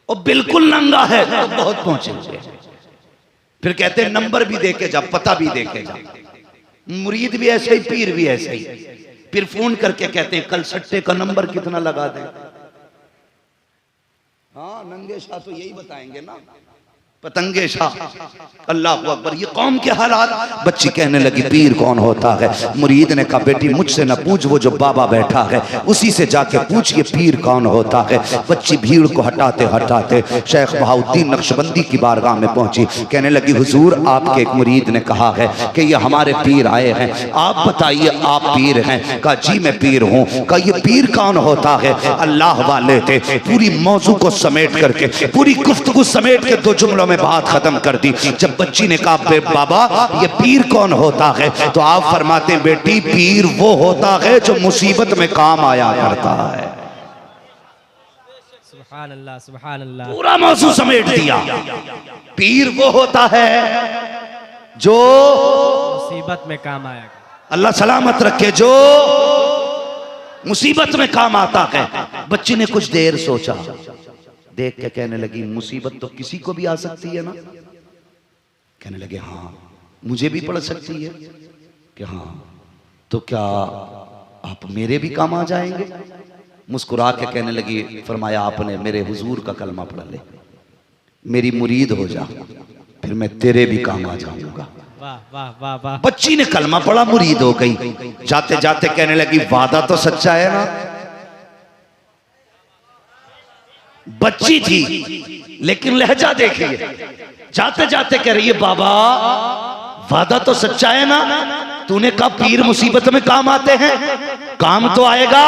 और बिल्कुल नंगा है तो बहुत पहुंचे हुए हैं। फिर कहते हैं नंबर भी देके जा, पता भी देके जा। मुरीद भी ऐसे ही, पीर भी ऐसे ही। फिर फोन करके कहते हैं कल सट्टे का नंबर कितना लगा दें। हाँ, नंगे शाह तो यही बताएंगे ना, पतंगे शाह। अल्लाह अकबर। ये कौम के हालात। बच्ची कहने लगी पीर कौन होता है? मुरीद ने कहा बेटी मुझसे न पूछ, वो जो बाबा बैठा है उसी से जाके पूछ ये पीर कौन होता है। बच्ची भीड़ को हटाते हटाते शेख बहाउद्दीन नक्शबंदी की बारगाह में पहुंची। कहने लगी हुजूर आपके एक मुरीद ने कहा है कि ये हमारे पीर आए हैं, आप बताइए आप पीर हैं? कहा जी मैं पीर हूँ। कहा ये पीर कौन होता है? अल्लाह वाले थे। पूरी मौजू को समेट करके, पूरी गुफ्तगू समेट के दो जुमलों में बात खत्म कर दी। जब बच्ची ने कहा बाबा ये पीर कौन होता है, तो आप फरमाते बेटी पीर वो होता है जो मुसीबत में काम आया करता है। सुभान अल्लाह, सुभान अल्लाह। पूरा मौजू समेट दिया। पीर वो होता है जो मुसीबत में काम आया। अल्लाह सलामत रखे, जो मुसीबत में काम आता है। बच्ची ने कुछ देर सोचा, देख के कहने लगी मुसीबत तो किसी को भी आ सकती है ना? कहने लगे हाँ मुझे भी पड़ सकती है। कि हाँ तो क्या आप मेरे भी काम आ जाएंगे? मुस्कुरा के कहने लगी, फरमाया आपने मेरे हुजूर का कलमा पढ़ ले, मेरी मुरीद हो जा, फिर मैं तेरे भी काम आ जाऊंगा। वाह वाह वाह वाह। बच्ची ने कलमा पढ़ा, मुरीद हो गई। जाते जाते कहने लगी वादा तो सच्चा है ना? बच्ची थी लेकिन लहजा देखिए, जाते जाते कह रही है बाबा वादा तो सच्चा है ना? तूने कहा पीर मुसीबत में काम आते हैं, काम तो आएगा।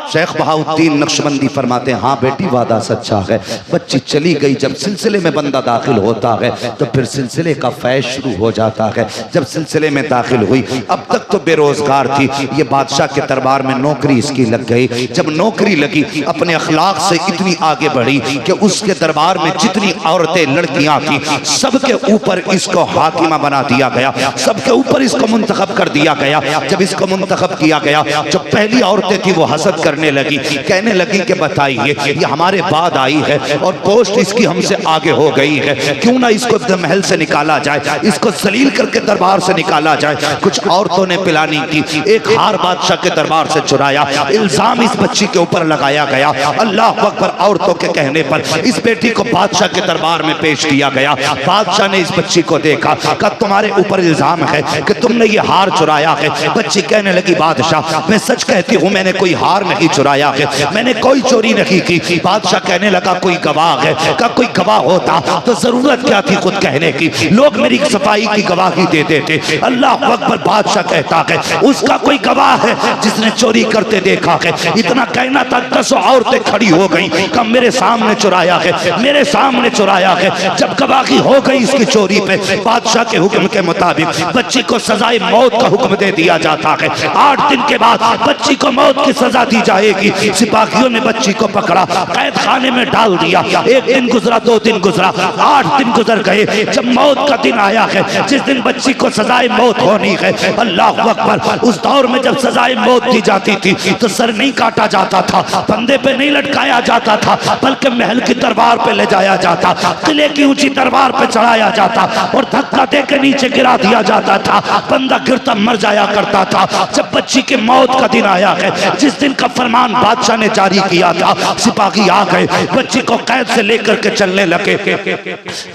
शेख बहाउद्दीन नक्शबंदी फरमाते हैं हाँ बेटी वादा सच्चा है। बच्ची चली गई। जब सिलसिले में बंदा दाखिल होता है तो फिर सिलसिले का फैज शुरू हो जाता है। जब सिलसिले में दाखिल हुई, अब तक तो बेरोजगार थी, ये बादशाह के दरबार में नौकरी इसकी लग गई। जब नौकरी लगी अपने अखलाक से इतनी आगे बढ़ी कि उसके दरबार में जितनी औरतें लड़कियां थी सबके ऊपर इसको हाकिमा बना दिया गया, सबके ऊपर इसको मुंतखब कर दिया गया। जब इसको मुंतखब किया गया, जो पहली औरतें थी वो हसद करने लगी, कहने लगी कि बताइए ये हमारे बाद आई है और पोस्ट इसकी हमसे आगे हो गई है, क्यों ना इसको महल से निकाला जाए, इसको जलील करके दरबार से निकाला जाए। कुछ औरतों ने प्लानिंग की, एक हार बादशाह के दरबार से चुराया, इल्जाम इस बच्ची के ऊपर लगाया गया। अल्लाह अकबर। औरतों के कहने पर इस बेटी को बादशाह के दरबार में पेश किया गया। बादशाह ने इस बच्ची को देखा, कहा तुम्हारे ऊपर इल्जाम है कि तुमने ये हार चुराया है। बच्ची कहने लगी बादशाह मैं सच कहती हूँ मैंने कोई हार नहीं चुराया है, मैंने कोई चोरी नहीं की। बादशाह कहने लगा कोई गवाह है? का कोई गवाह होता तो जरूरत क्या थी खुद कहने की, लोग मेरी सफाई की गवाही दे देते। अल्लाह अकबर। बादशाह कहता है उसका कोई गवाह है जिसने चोरी करते देखा है? इतना कहना तक 10 औरतें खड़ी हो गई, कब मेरे सामने चुराया है, मेरे सामने चुराया है। जब गवाही हो गई इसकी चोरी पे, बादशाह के हुक्म के मुताबिक बच्ची को सजाए मौत का हुक्म दे दिया जाता है। 8 दिन के बाद बच्ची को मौत की सजा दी जाएगी। सिपाहियों ने बच्ची को पकड़ा, कैद खाने में डाल दिया। 1 दिन गुजरा, 2 दिन गुजरा, 8 दिन गुजर गए। जब मौत का दिन आया है, जिस दिन बच्ची को सजाए मौत होनी है, अल्लाह अकबर। उस दौर में जब सजाए मौत दी जाती थी तो सर नहीं काटा जाता था, फंदे पे नहीं लटकाया जाता था, बल्कि महल की दरबार पे ले जाया जाता, किले की ऊंची दरबार पे चढ़ाया जाता और धक्का दे के नीचे गिरा दिया जाता था। बंदा गिरता मर जाया करता था। जब बच्ची के मौत का दिन आया है, जिस दिन का फरमान बादशाह ने जारी किया था, सिपाही आ गए, बच्ची को कैद से लेकर के चलने लगे।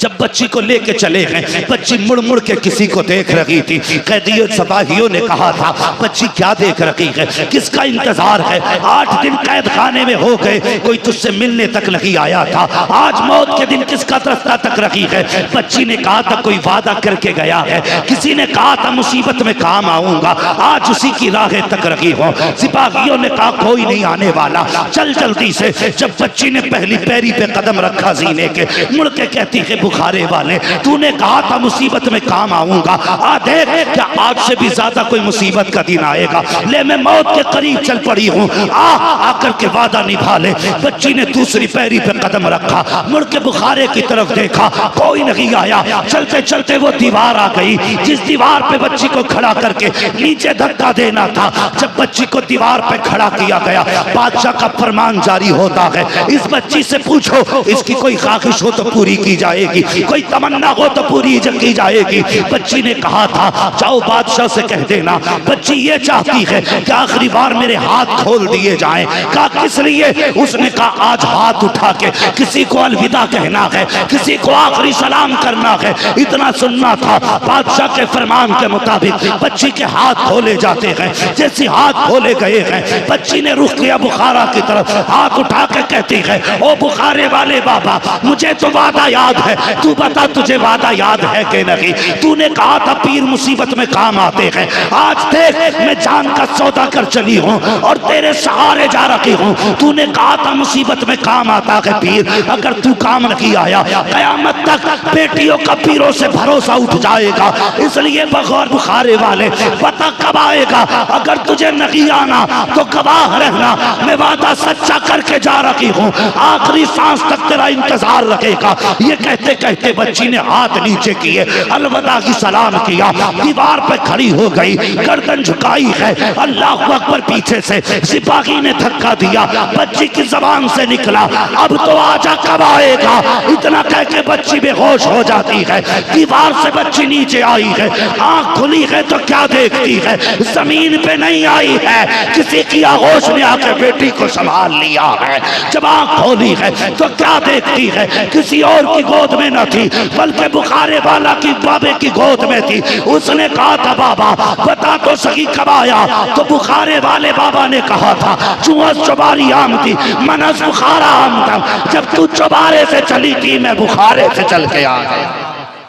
जब बच्ची को लेके चले गए, बच्ची मुड़ मुड़ के किसी को देख रही थी। कैदियों सिपाहियों ने कहा था बच्ची क्या देख रही है, किसका इंतजार है? 8 दिन कैद खाने में हो गए, कोई तुझसे मिलने तक नहीं आया था, आज मौत के दिन किसका रास्ता तक रखी है? बच्ची ने कहा था कोई वादा करके गया है, किसी ने कहा था मुसीबत में काम आऊंगा, आज उसी की राहें तक रखी हो। सिपाहियों ने कहा कोई नहीं आने वाला, चल जल्दी से। जब बच्ची ने पहली पैरी पे कदम रखा जीने के, मुड़ के कहती है बुखारे वाले तूने कहा था मुसीबत में काम आऊंगा, आ देख क्या आज से भी ज्यादा कोई मुसीबत का दिन आएगा, ले मैं मौत के करीब चल पड़ी हूँ, आकर के वादा निभा ले। बच्ची ने दूसरी पैरी पे कदम रखा, मुड़ के बुखारे की तरफ देखा, कोई नहीं आया। चलते चलते वो दीवार आ गई, जिस दीवार पे बच्ची को खड़ा करके नीचे धक्का देना था। जब बच्ची को दीवार पे खड़ा किया गया, बादशाह का फरमान जारी होता है, इस बच्ची से पूछो इसकी कोई ख्वाहिश हो तो पूरी की जाएगी, कोई तमन्ना हो तो पूरी की जाएगी। बच्ची ने कहा था जाओ बादशाह से कह देना बच्ची ये चाहती है कि आखिरी बार मेरे हाथ खोल दिए जाएं। कहा किस लिए? उसने कहा आज हाथ उठा के किसी को अलविदा कहना है, किसी को आखिरी सलाम करना है, इतना सुनना था। बादशाह के फरमान के मुताबिक बच्ची के हाथ खोले जाते हैं। जैसे हाथ खोले गए हैं, बच्ची ने रुख किया बुखारा की तरफ, हाथ उठा के कहती है ओ बुखारे वाले बाबा मुझे तो वादा याद है, तू बता तुझे वादा याद है कि नहीं? तूने कहा था पीर मुसीबत में काम आते हैं, आज देख मैं जान का सौदा कर चली हूँ और तेरे सहारे जा रखी हूँ। तूने कहा था मुसीबत में काम आता है पीर, अगर तू काम नहीं आया कयामत तक बेटियों का पीरों से भरोसा उठ जाएगा। इसलिए बगौर बुखारे वाले पता कब आएगा, अगर तुझे नहीं आना तो गवाह रहना, मैं वादा सच्चा करके जा रही हूँ, आखिरी सांस तक तेरा इंतजार रखेगा। ये कहते कहते बच्ची ने हाथ नीचे किए, अलविदा की सलाम किया, दीवार पे खड़ी हो गई, गर्दन झुकाई है। अल्लाह अकबर पीछे से सिपाही ने धक्का दिया, बच्ची की जबान से निकला, अब तो आजा कब आएगा। इतना कह के बच्ची बेहोश हो जाती है। दीवार से बच्ची नीचे आई है, आंख खुली है तो क्या देखती है, जमीन पे नहीं आई है, किसी की आगोश में आकर बेटी को संभाल लिया है। जब आंख खोली है तो क्या देखती है, किसी और की गोद में न थी, बल्कि बुखारे वाला की बाबे की गोद में थी। उसने कहा था बाबा बता तो सही कब आया, तो बुखारे वाले बाबा ने कहा था चुहस चुबारी आम थी, मनस बुखारा आम था, जब तू चुबारे से चली थी मैं बुखारे से चल के आ गया।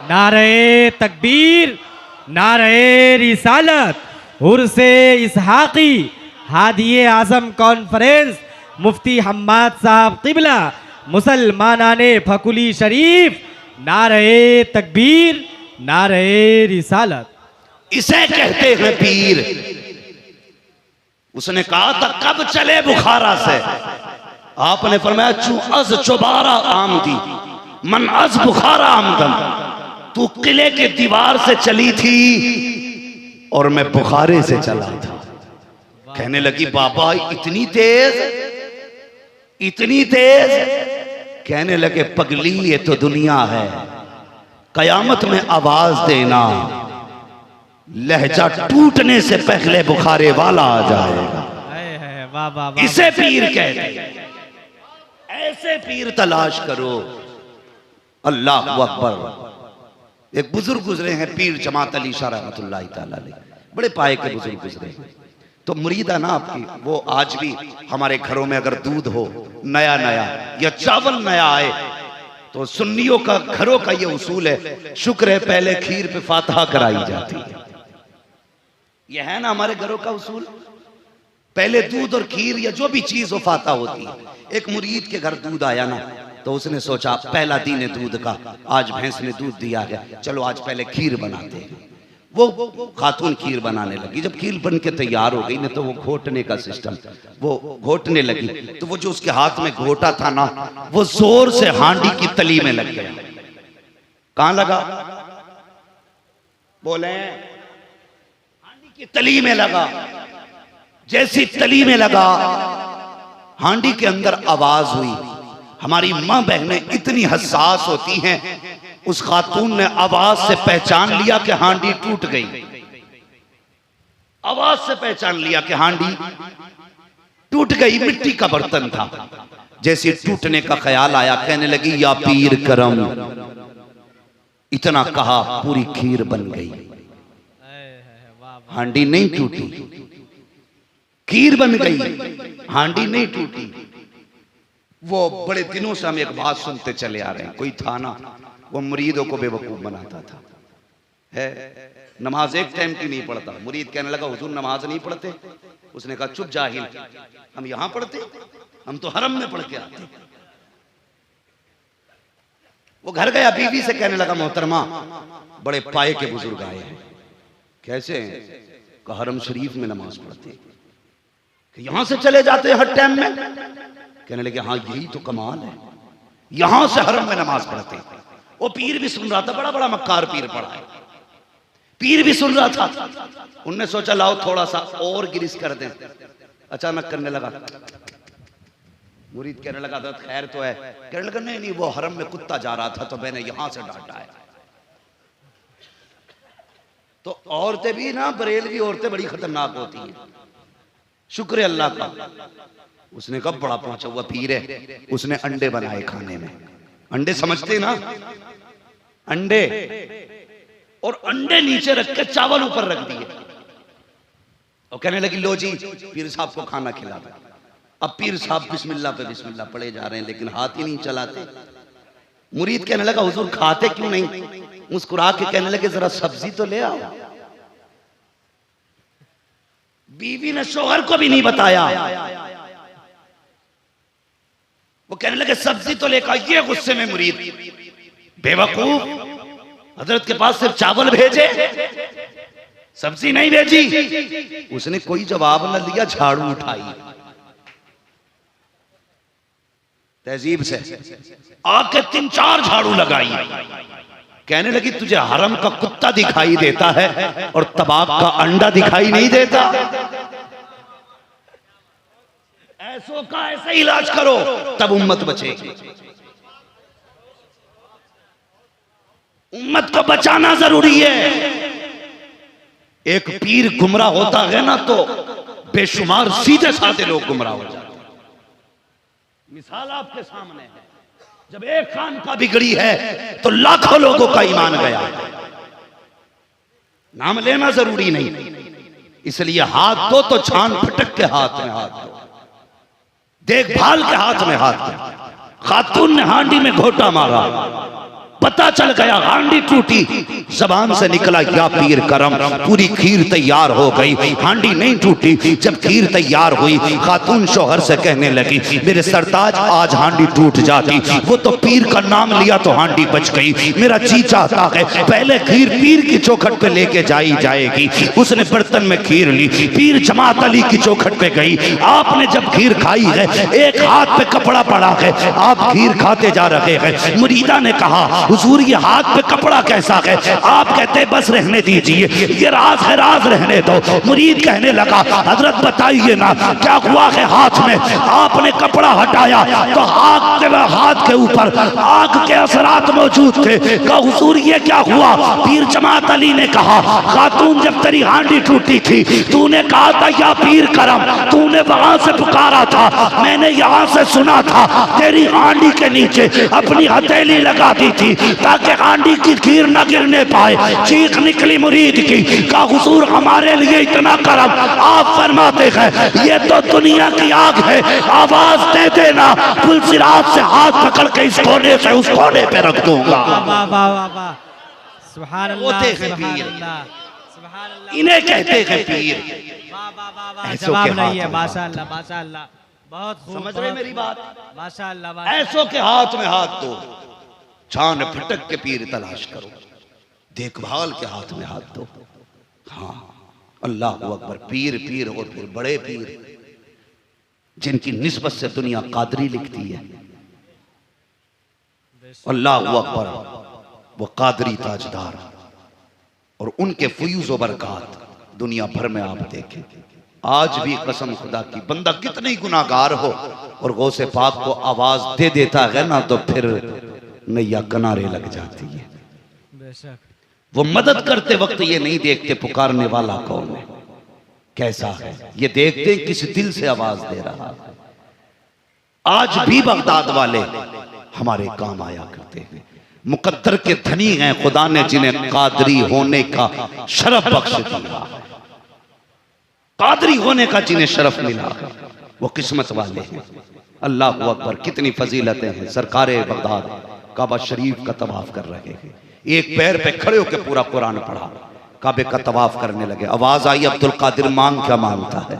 नारे तकबीर, नारे रिसालत, उर्से इसहाकी, हादिये आजम कॉन्फ्रेंस, मुफ्ती हम्माद साहब किबला, मुसलमानाने फकुली शरीफ, नारे तकबीर, नारे रिसालत। इसे कहते हैं पीर। उसने कहा था कब चले बुखारा से, आपने फरमाया चू अज चुबारा आमदी मन अज बुखारा आमदम, तू किले के दीवार से चली थी और मैं बुखारे से चला था। कहने लगी बाबा इतनी तेज, इतनी तेज। कहने लगे पगली ये तो दुनिया है, कयामत में आवाज देना, लहजा टूटने से पहले बुखारे वाला आ जाएगा। वाह वाह वाह। इसे पीर कहते हैं। ऐसे पीर तलाश करो। अल्लाह अकबर। एक बुजुर्ग गुजरे हैं पीर जमात अली शाह रहमतुल्लाह तआला अलैह, बड़े पाए के बुजुर्ग गुजरे हैं। तो मुरीद है ना आपकी, वो आज भी हमारे घरों में अगर दूध हो नया नया या चावल नया आए तो सुन्नियों का घरों का ये उसूल है, शुक्र है पहले खीर पे फातिहा कराई जाती है। ये है ना हमारे घरों का उसूल, पहले दूध और खीर या जो भी चीज हो फातिहा होती है। एक मुरीद के घर दूध आया ना, तो उसने सोचा पहला दिन है दूध का, आज भैंस ने दूध दिया है, चलो आज पहले खीर बनाते हैं। वो खातून खीर बनाने लगी। जब खीर बन के तैयार हो गई ना, तो वो घोटने का सिस्टम, वो घोटने लगी, तो वो जो उसके हाथ में घोटा था ना, वो जोर से हांडी की तली में लग गया। कहां लगा बोले? हांडी की तली में लगा। जैसी तली में लगा, हांडी के अंदर आवाज हुई। हमारी मां बहनें इतनी हसास होती हैं, उस खातून ने आवाज से पहचान लिया कि हांडी टूट गई। आवाज से पहचान लिया कि हांडी टूट गई, मिट्टी का बर्तन था। जैसे टूटने का ख्याल आया, कहने लगी या पीर करम। इतना कहा पूरी खीर बन गई। हांडी नहीं टूटी, खीर बन गई, हांडी नहीं टूटी। वो बड़े दिनों से हम एक बात सुनते चले आ रहे हैं। कोई था ना, वो मुरीदों को बेवकूफ बनाता था, है नमाज एक टाइम की नहीं पढ़ता। मुरीद कहने लगा हुजूर नमाज नहीं पढ़ते। उसने कहा चुप जाहिल, हम यहां पढ़ते, हम तो हरम में पढ़ के आते। वो घर गया, बीवी से कहने लगा मोहतरमा बड़े पाए के बुजुर्ग आए हैं। कैसे? कहा हरम शरीफ में नमाज पढ़ते। यहां से चले जाते हैं हर टाइम में? कहने लगे हाँ यही तो कमाल है, यहां से हरम में नमाज पढ़ते। वो पीर भी सुन रहा था, बड़ा बड़ा मक्कार पीर पड़ा है, पीर भी सुन रहा था। उनने सोचा लाओ थोड़ा सा और गिरिश कर दें। अचानक करने लगा। मुरीद कहने लगा खैर तो है। कहने लगा नहीं नहीं, वो हरम में कुत्ता जा रहा था तो मैंने यहां से डांटा है। तो औरतें भी ना, बरेलवी औरतें बड़ी खतरनाक होती हैं। शुक्र है अल्लाह का। उसने कब बड़ा पहुंचा हुआ पीर है, उसने अंडे बनाए खाने में। अंडे समझते ना, अंडे, और अंडे नीचे रख के चावल ऊपर रख दिए और कहने लगी लो जी पीर साहब को खाना खिला दो। अब पीर साहब बिस्मिल्लाह पे बिस्मिल्लाह पड़े जा रहे हैं, लेकिन हाथ ही नहीं चलाते। मुरीद कहने लगा हुजूर खाते क्यों नहीं? मुस्कुरा के कहने लगे जरा सब्जी तो ले आओ। बीवी ने शोहर को भी नहीं बताया। वो कहने लगे सब्जी तो लेकर। ये गुस्से में मुरीद, बेवकूफ, हजरत के पास सिर्फ चावल भेजे, सब्जी नहीं भेजी। उसने कोई जवाब न दिया, झाड़ू उठाई। तहजीब से आके 3-4 झाड़ू लगाई, कहने लगी तुझे हरम का कुत्ता दिखाई देता है और तबाक का अंडा दिखाई नहीं देता? ऐसों का ऐसे इलाज करो तब उम्मत बचेगी। उम्मत को बचाना जरूरी है। एक पीर गुमराह होता है ना तो बेशुमार सीधे साधे लोग गुमराह हो जाते। मिसाल आपके सामने है, जब एक खान का बिगड़ी है तो लाखों लोगों का ईमान गया है। नाम लेना जरूरी नहीं, इसलिए हाथ दो तो छान फटक के हाथ में हाथ दो, देखभाल के हाथ में हाथ दो। खातून ने हांडी में घोटा मारा, पता चल गया हांडी टूटी, जबान से निकला या पीर करम, पूरी खीर तैयार हो गई, हांडी नहीं टूटी। जब खीर तैयार हुई खातून शौहर से कहने लगी मेरे सरताज आज हांडी टूट जाती, वो तो पीर का नाम लिया तो हांडी बच गई। मेरा जी चाहता है पहले खीर पीर की चौखट पे लेके जाई जाएगी। उसने बर्तन में खीर ली, पीर जमात अली की चौखट पे गई। आपने जब खीर खाई है एक हाथ पे कपड़ा पड़ा है, आप खीर खाते जा रहे हैं। मुरीदा ने कहा हुजूर ये हाथ पे कपड़ा कैसा है? आप कहते बस रहने दीजिए, ये राज है, राज रहने दो। मुरीद कहने लगा हजरत बताइए ना क्या हुआ है हाथ में? आपने कपड़ा हटाया तो हाथ के ऊपर आग के असरात मौजूद थे। कहा हुजूर ये क्या हुआ? पीर जमात अली ने कहा खातून जब तेरी हांडी टूटी थी तूने कहा था या पीर करम, तूने वहां से पुकारा था, मैंने यहाँ से सुना था तेरी हांडी के नीचे अपनी हथेली लगा दी थी ताकि हांडी की खीर न गिरने पाए। चीख निकली मुरीद की, कहा हुजूर हमारे लिए इतना करम। आप फरमाते हैं ये तो दुनिया की आग है, आवाज दे देना पुलसिरात से हाथ पकड़ के इस कोने से उस कोने पे रख दूंगा। सुभान अल्लाह, होते हैं सुभान पीर, अल्लाह, सुभान अल्लाह। इन्हें कहते हैं पीर। वाह वाह वाह वाह, ऐसों जवाब के नहीं है। हाथ में माशाअल्लाह माशाअल्लाह, बहुत खूब। समझ रहे मेरी बात? माशाअल्लाह। ऐसों के हाथ में हाथ दो, छान फटक के पीर तलाश करो, देखभाल के हाथ में हाथ दो। हाँ अल्लाह अकबर, पीर पीर और फिर बड़े पीर जिनकी निस्बत से दुनिया कादरी लिखती है। अल्लाह अकबर, वो कादरी ताजदार और उनके फयूज व बरकात दुनिया भर में आप देखें। आज भी कसम खुदा की बंदा कितने गुनाहगार हो और गौसे पाक को आवाज दे देता है ना तो फिर नैया किनारे लग जाती है। बेशक वो मदद करते वक्त ये नहीं देखते पुकारने वाला कौन है, कैसा है, ये देखते किस दिल से आवाज दे रहा है। आज भी बगदाद वाले हमारे काम आया करते हैं। मुकद्दर के धनी हैं खुदा ने जिन्हें कादरी होने का शरफ बख्श दिया, कादरी होने का जिन्हें शरफ मिला वो किस्मत वाले हैं। अल्लाह अकबर, कितनी फजीलतें हैं। सरकारे बगदाद काबा शरीफ का तवाफ कर रहे हैं, एक पैर पे खड़े होकर पूरा कुरान पढ़ा, काबे का तवाफ करने लगे। आवाज आई अब्दुल कादिर मांग क्या मांगता है?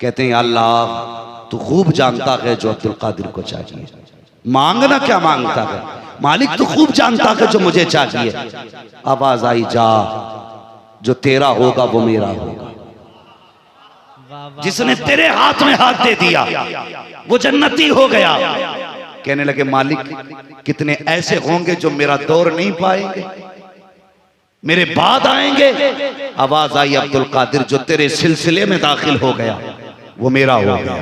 कहते हैं अल्लाह तू खूब जानता है जो अब्दुल कादिर को चाहिए, मांगना क्या मांगता है? मालिक तू खूब जानता है जो मुझे चाहिए। आवाज आई जा जो तेरा होगा वो मेरा होगा, जिसने तेरे हाथ में हाथ दे दिया वो जन्नती हो गया। कहने लगे मालिक कितने ऐसे होंगे जो मेरा दौर नहीं पाएंगे, मेरे बाद आएंगे। आवाज आई अब्दुल कादिर जो तेरे सिलसिले में दाखिल हो गया वो मेरा हो गया।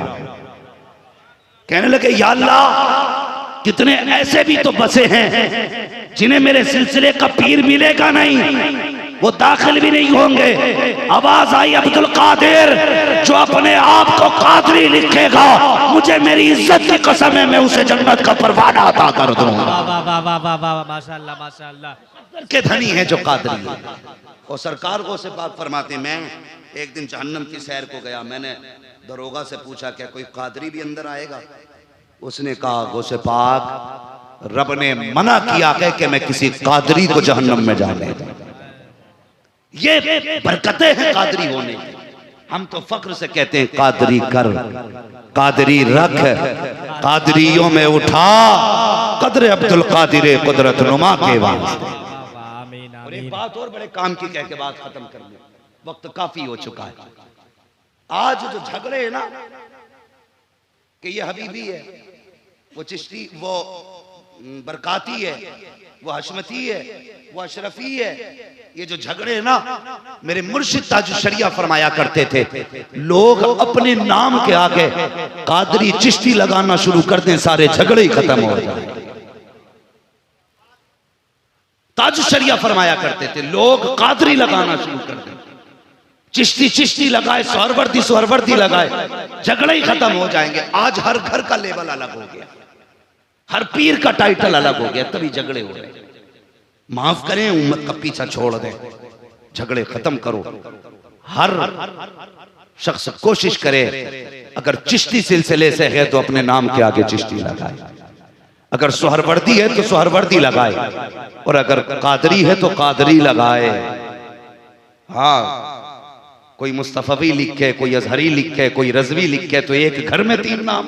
कहने लगे या अल्लाह कितने ऐसे भी तो बसे हैं जिन्हें मेरे सिलसिले का पीर मिलेगा नहीं, वो दाखिल भी नहीं होंगे। आवाज आई अब्दुल कादिर जो अपने आप को कादरी लिखेगा मुझे मेरी इज्जत की कसम है मैं उसे जन्नत का परवाना अता कर दूंगा। माशाअल्लाह माशाअल्लाह, के धनी है जो कादरी है। और सरकार को से पाक फरमाते, मैं एक दिन जहन्नम की सैर को गया, मैंने दरोगा से पूछा क्या कोई कादरी भी अंदर आएगा? उसने कहा गौसे पाक रब ने मना किया है कि मैं किसी कादरी को जहन्नम में जाने दूं। ये बरकतें हैं कादरी होने की। हम तो फक्र से कहते हैं कादरी कर, कादरी रख, कादरियों में उठा कदर अब्दुल कादिर कुदरत नुमा के वास्ते। और एक बात और बड़े काम की कह के बात खत्म कर ले, वक्त काफी हो चुका है। आज जो झगड़े हैं ना कि ये हबीबी है, वो चिश्ती, वो बरकाती है, वो हशमती है, वो अशरफी है। ये जो झगड़े ना, मेरे मुर्शिद ताज शरिया फरमाया करते थे, लोग अपने नाम के आगे कादरी चिश्ती लगाना शुरू कर दें, सारे झगड़े ही खत्म हो जाए। ताज शरिया फरमाया करते थे, लोग कादरी लगाना शुरू कर दें, चिश्ती चिश्ती लगाए, सोहरवर्दी सोहरवर्दी लगाए, झगड़े ही खत्म हो जाएंगे। आज हर घर का लेवल अलग हो गया, हर पीर का टाइटल अलग हो गया, तभी झगड़े हो रहे। माफ करें, उम्मत का पीछा छोड़ दें, झगड़े खत्म करो। हर शख्स कोशिश करे, अगर चिश्ती सिलसिले से है तो अपने नाम के आगे चिश्ती लगाए, अगर सोहरवर्दी है तो सोहरवर्दी लगाए, और अगर कादरी है तो कादरी लगाए। हाँ, कोई मुस्तफवी लिखे, कोई अजहरी लिखे, कोई रजवी लिखे, तो एक घर में 3 नाम।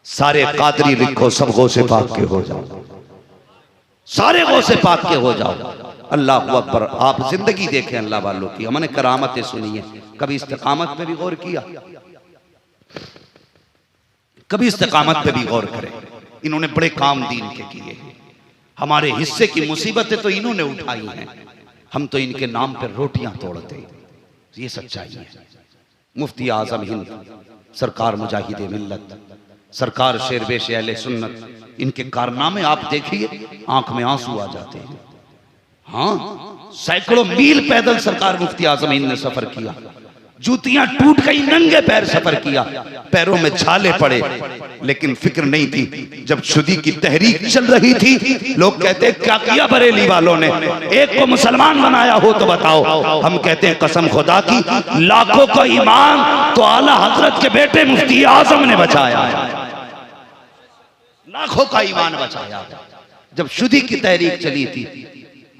सारे कादरी लिखो, सब गौसे पाक के हो जाओ, सारे गौसे पाक के हो जाओ। अल्लाह अकबर। आप जिंदगी देखें अल्लाह वालों की, हमने करामतें सुनी है, कभी इस्तिकामत पे भी गौर किया? कभी इस्तिकामत पे भी गौर करें। इन्होंने बड़े काम दीन के किए, हमारे हिस्से की मुसीबतें तो इन्होंने उठाई हैं, हम तो इनके नाम पर रोटियां तोड़ते हैं। ये सच्चाई है। मुफ्ती आजम हिंद सरकार मुजाहिद मिल्लत, सरकार शेरवेश अहले सुन्नत, इनके कारनामे आप देखिए, आंख में आंसू आ जाते हैं। हाँ, सैकड़ों मील पैदल सरकार मुफ्ती आजम हिंद ने सफर किया, जूतियां टूट गई, नंगे पैर सफर किया, पैरों में छाले पड़े, लेकिन फिक्र नहीं थी। जब शुदी की तहरीक चल रही थी, लोग कहते क्या किया बरेली वालों ने, एक को मुसलमान बनाया हो तो बताओ। हम कहते हैं कसम खुदा की, लाखों का ईमान तो आला हजरत के बेटे मुफ्ती आजम ने बचाया है, लाखों का ईमान बचाया। जब शुदी की तहरीक चली थी,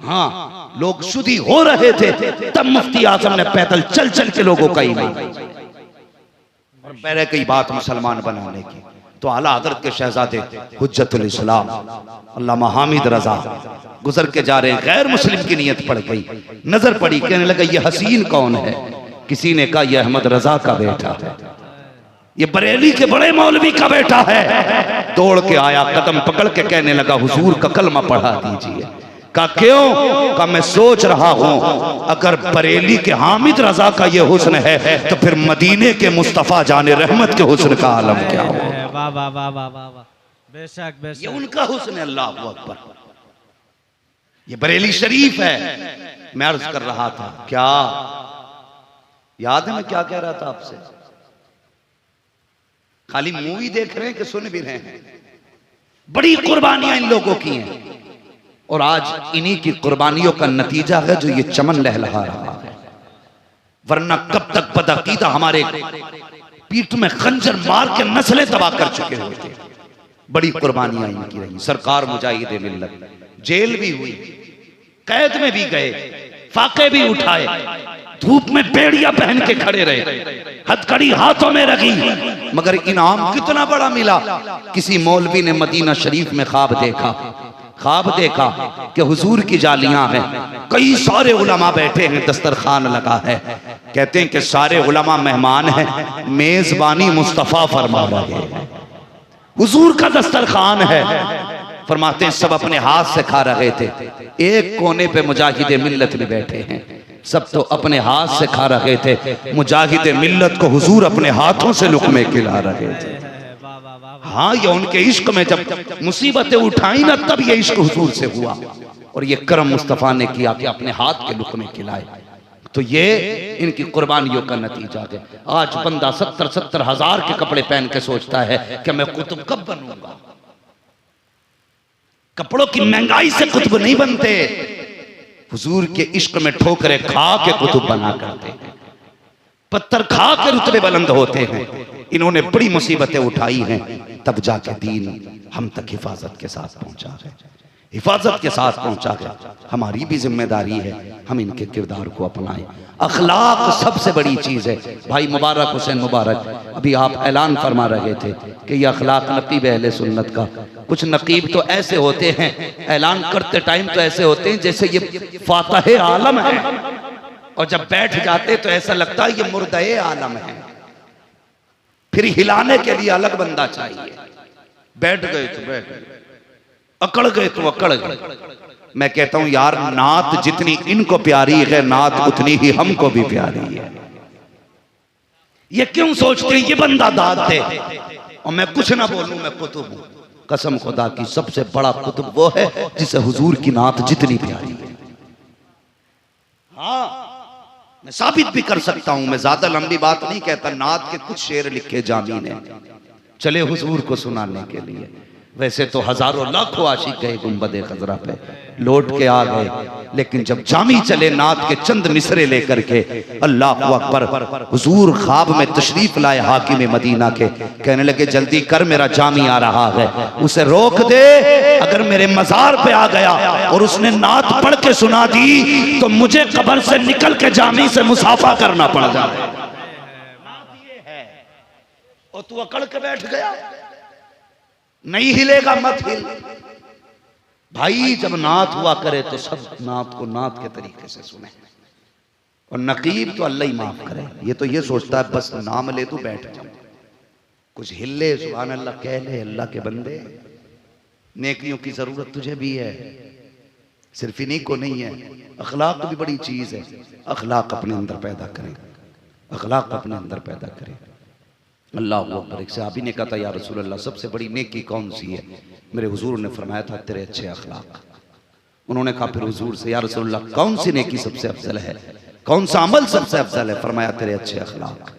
हाँ, लोग शुदी हो रहे थे, तब मुफ्ती आजम ने पैदल चल चल के लोगों का ईमान। और पहले कई बात मुसलमान बनाने की, तो आला हजरत के शहजादे हुज्जतुल इस्लाम अल्लामा हामिद रजा गुजर के जा रहे, गैर मुस्लिम की नियत पड़ गई, नजर पड़ी, कहने लगा ये हसीन कौन है? किसी ने कहा यह अहमद रजा का बेटा है, ये बरेली के बड़े मौलवी का बेटा है। दौड़ के आया, कदम पकड़ के कहने लगा हुजूर का कलमा पढ़ा दीजिए। का क्यों? का मैं सोच रहा हूं, अगर बरेली के हामिद रजा का ये हुस्न है, तो फिर मदीने के मुस्तफा जाने रहमत के हुस्न का आलम क्या हो? वाह वाह वाह वाह वाह वाह, बेशक बेशक, ये उनका हुस्न है। अल्लाह अकबर। ये बरेली शरीफ है। मैं अर्ज कर रहा था, क्या याद है मैं क्या कह रहा था आपसे? खाली मूवी देख रहे हैं कि सुन भी रहे हैं? बड़ी कुर्बानियां इन लोगों की हैं, और आज इन्हीं की कुर्बानियों का नतीजा है जो ये चमन लहलहा रहा है। वरना कब तक बदअकीदा हमारे पीठ में खंजर मार के नस्लें तबाह कर चुके होते। बड़ी कुर्बानियां इनकी रही। सरकार मुजाहिद मिल्लत जेल भी हुई, कैद में भी गए, फाके भी उठाए, धूप में बेड़िया पहन के खड़े रहे, हथकड़ी हाथों में रखी, मगर इनाम कितना बड़ा मिला। किसी मौलवी ने मदीना शरीफ में ख्वाब देखा कि हुजूर की जालियां हैं, कई सारे उलमा बैठे हैं, दस्तरखान लगा है, कहते हैं कि सारे उलमा मेहमान हैं, मेजबानी मुस्तफा फरमा रहे हैं, हुजूर का दस्तरखान है। फरमाते हैं सब अपने हाथ से खा रहे थे, एक कोने पे मुजाहिद मिल्लत भी बैठे हैं, सब तो अपने हाथ से खा रहे थे। मुजाहिद मिल्लत को हुजूर अपने हाथों से लुक़मे खिला रहे थे। हाँ, ये उनके इश्क में जब मुसीबतें उठाई ना, तब ये इश्क हुजूर से हुआ, और ये करम मुस्तफा ने किया कि अपने हाथ के लुक़मे खिलाए। तो ये इनकी कुर्बानियों का नतीजा है। आज बंदा 70-70 हजार के कपड़े पहन के सोचता है कि मैं कुतुब कब बनूंगा। कपड़ों की महंगाई से कुतुब नहीं बनते, हुजूर के इश्क में ठोकरे खा के कुतुब बना करते हैं, पत्थर खा के रुतबे बुलंद होते हैं। इन्होंने बड़ी मुसीबतें उठाई हैं, तब जाके दीन हम तक हिफाजत के साथ पहुंचा है, हिफाजत के साथ पहुंचा है। हमारी भी जिम्मेदारी है हम इनके किरदार को अपनाएं। अखलाक सबसे बड़ी चीज है। भाई मुबारक हुसैन मुबारक, अभी आप ऐलान फरमा रहे थे कि यह अखलाक नकीब अहले सुन्नत का। कुछ नकीब तो ऐसे होते हैं, ऐलान करते टाइम तो ऐसे होते हैं जैसे ये फातह आलम है, और जब बैठ जाते तो ऐसा लगता है ये मुर्दे आलम है। फिर हिलाने के लिए अलग बंदा चाहिए। बैठ गए तो बैठ गए, अकड़ गए तो अकड़ गए। मैं कहता हूं यार, नात जितनी इनको प्यारी है, नात उतनी ही हमको भी प्यारी है। ये क्यों सोचते हैं ये बंदा दाद दे और मैं कुछ ना बोलूं, मैं कुतुब हूं। कसम खुदा की सबसे बड़ा कुतुब वो है जिसे हुजूर की नात जितनी प्यारी है। हाँ, मैं साबित भी कर सकता हूं, मैं ज्यादा लंबी बात नहीं कहता। नात के कुछ शेर लिखे जामी ने, चले हुजूर को सुनाने के लिए। वैसे तो हजारों लाखों आशिक गए गुंबदे खजरा पे, लौट के आ गए, लेकिन जब जामी चले नात के चंद मिसरे लेकर के, अल्लाह अकबर, हुजूर ख्वाब में तशरीफ लाए हाकिम मदीना के। कहने लगे जल्दी कर, मेरा जामी आ रहा है, उसे रोक दे। अगर मेरे मजार पे आ गया और उसने नात पढ़ के सुना दी तो मुझे कब्र से निकल के जामी से मुसाफा करना पड़ जाए। और तू अकड़ के बैठ गया, नहीं हिलेगा मत हिल भाई। जब नात हुआ करे तो सब नात को नात के तरीके से सुने। और नकीब तो अल्लाह ही माफ करे, ये तो ये सोचता है बस नाम ले तू बैठ जाओ, कुछ हिले सुभान अल्लाह कह ले। अल्लाह के बंदे, नेकियों की जरूरत तुझे भी है, सिर्फ इन्हीं को नहीं है। अखलाक भी बड़ी चीज है, अखलाक अपने अंदर पैदा करें, अखलाक अपने अंदर पैदा करें। अल्लाह अकबर। एक सहाबी ने कहा था या रसूल अल्लाह सबसे बड़ी नेकी कौन सी है? मेरे हुजूर ने फरमाया था तेरे अच्छे अखलाक। उन्होंने कहा फिर हुजूर से या रसूल अल्लाह कौन सी नेकी सबसे अफजल है, कौन सा अमल सबसे अफजल है? फरमाया तेरे अच्छे अखलाक।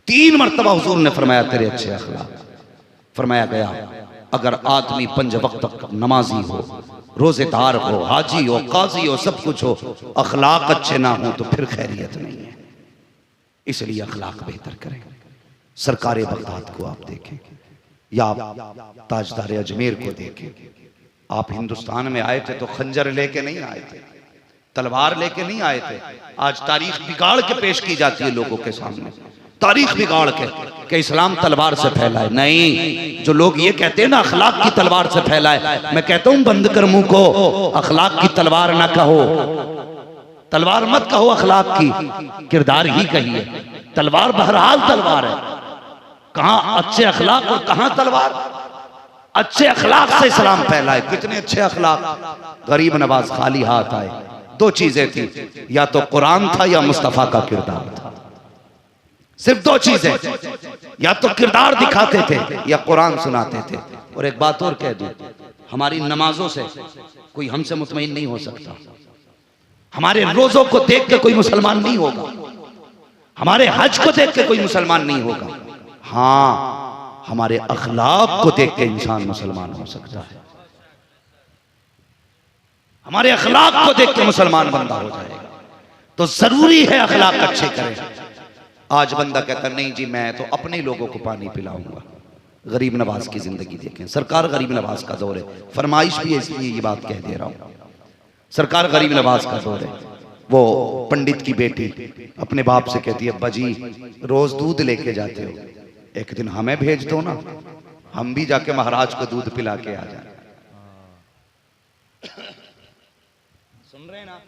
3 मरतबा हुजूर ने फरमाया तेरे अच्छे अखलाक। फरमाया गया अगर आदमी 5 वक्त तक नमाजी हो, रोजेदार हो, हाजी हो, काजी हो, सब कुछ हो, अखलाक अच्छे ना हो तो फिर खैरियत नहीं है। इसलिए अखलाक बेहतर करें। सरकार बगदाद को आप देखें या ताजदार अजमेर को देखें। आप हिंदुस्तान में आए थे तो खंजर लेके नहीं आए थे, तलवार लेके नहीं आए थे। आज तारीख बिगाड़ के पेश की जाती है लोगों के सामने, तारीख बिगाड़ के कि इस्लाम तलवार से फैला है। नहीं, जो लोग ये कहते हैं ना अखलाक की तलवार से फैला है, मैं कहता हूं बंद कर मुंह को, अखलाक की तलवार ना कहो, तलवार मत कहो, अखलाक की किरदार ही कहिए। तलवार बहरहाल तलवार है, कहां अच्छे अखलाक और कहां तलवार। अच्छे अखलाक से इस्लाम फैला है। कितने अच्छे अखलाक। गरीब नवाज खाली हाथ आए, 2 चीजें थी, या तो कुरान था या मुस्तफा का किरदार था। सिर्फ 2 चीजें, या तो किरदार दिखाते थे या कुरान सुनाते थे। और एक बात और कह दूं, हमारी नमाजों से कोई हमसे मुतमईन नहीं हो सकता। हमारे रोजों को देख के कोई मुसलमान नहीं होगा, हमारे हज को देख के कोई मुसलमान नहीं होगा। हाँ, हमारे अखलाक को देख के इंसान मुसलमान हो सकता है। हमारे अखलाक को देख के मुसलमान बंदा हो जाएगा। तो जरूरी है अखलाक अच्छे करें। आज बंदा कहता नहीं जी मैं तो अपने लोगों को पानी पिलाऊंगा। गरीब नवाज की जिंदगी देखें, सरकार गरीब नवाज का दौर है, फरमाइश भी है इसलिए ये बात कह दे रहा हूं। सरकार गरीब नवाज का दौर है। वो पंडित की बेटी अपने बाप से कहती है अब्बा जी रोज दूध लेके जाते हो, एक दिन हमें भेज दो ना, हम भी जाके महाराज को दूध पिला के आ जाए। सुन रहे ना,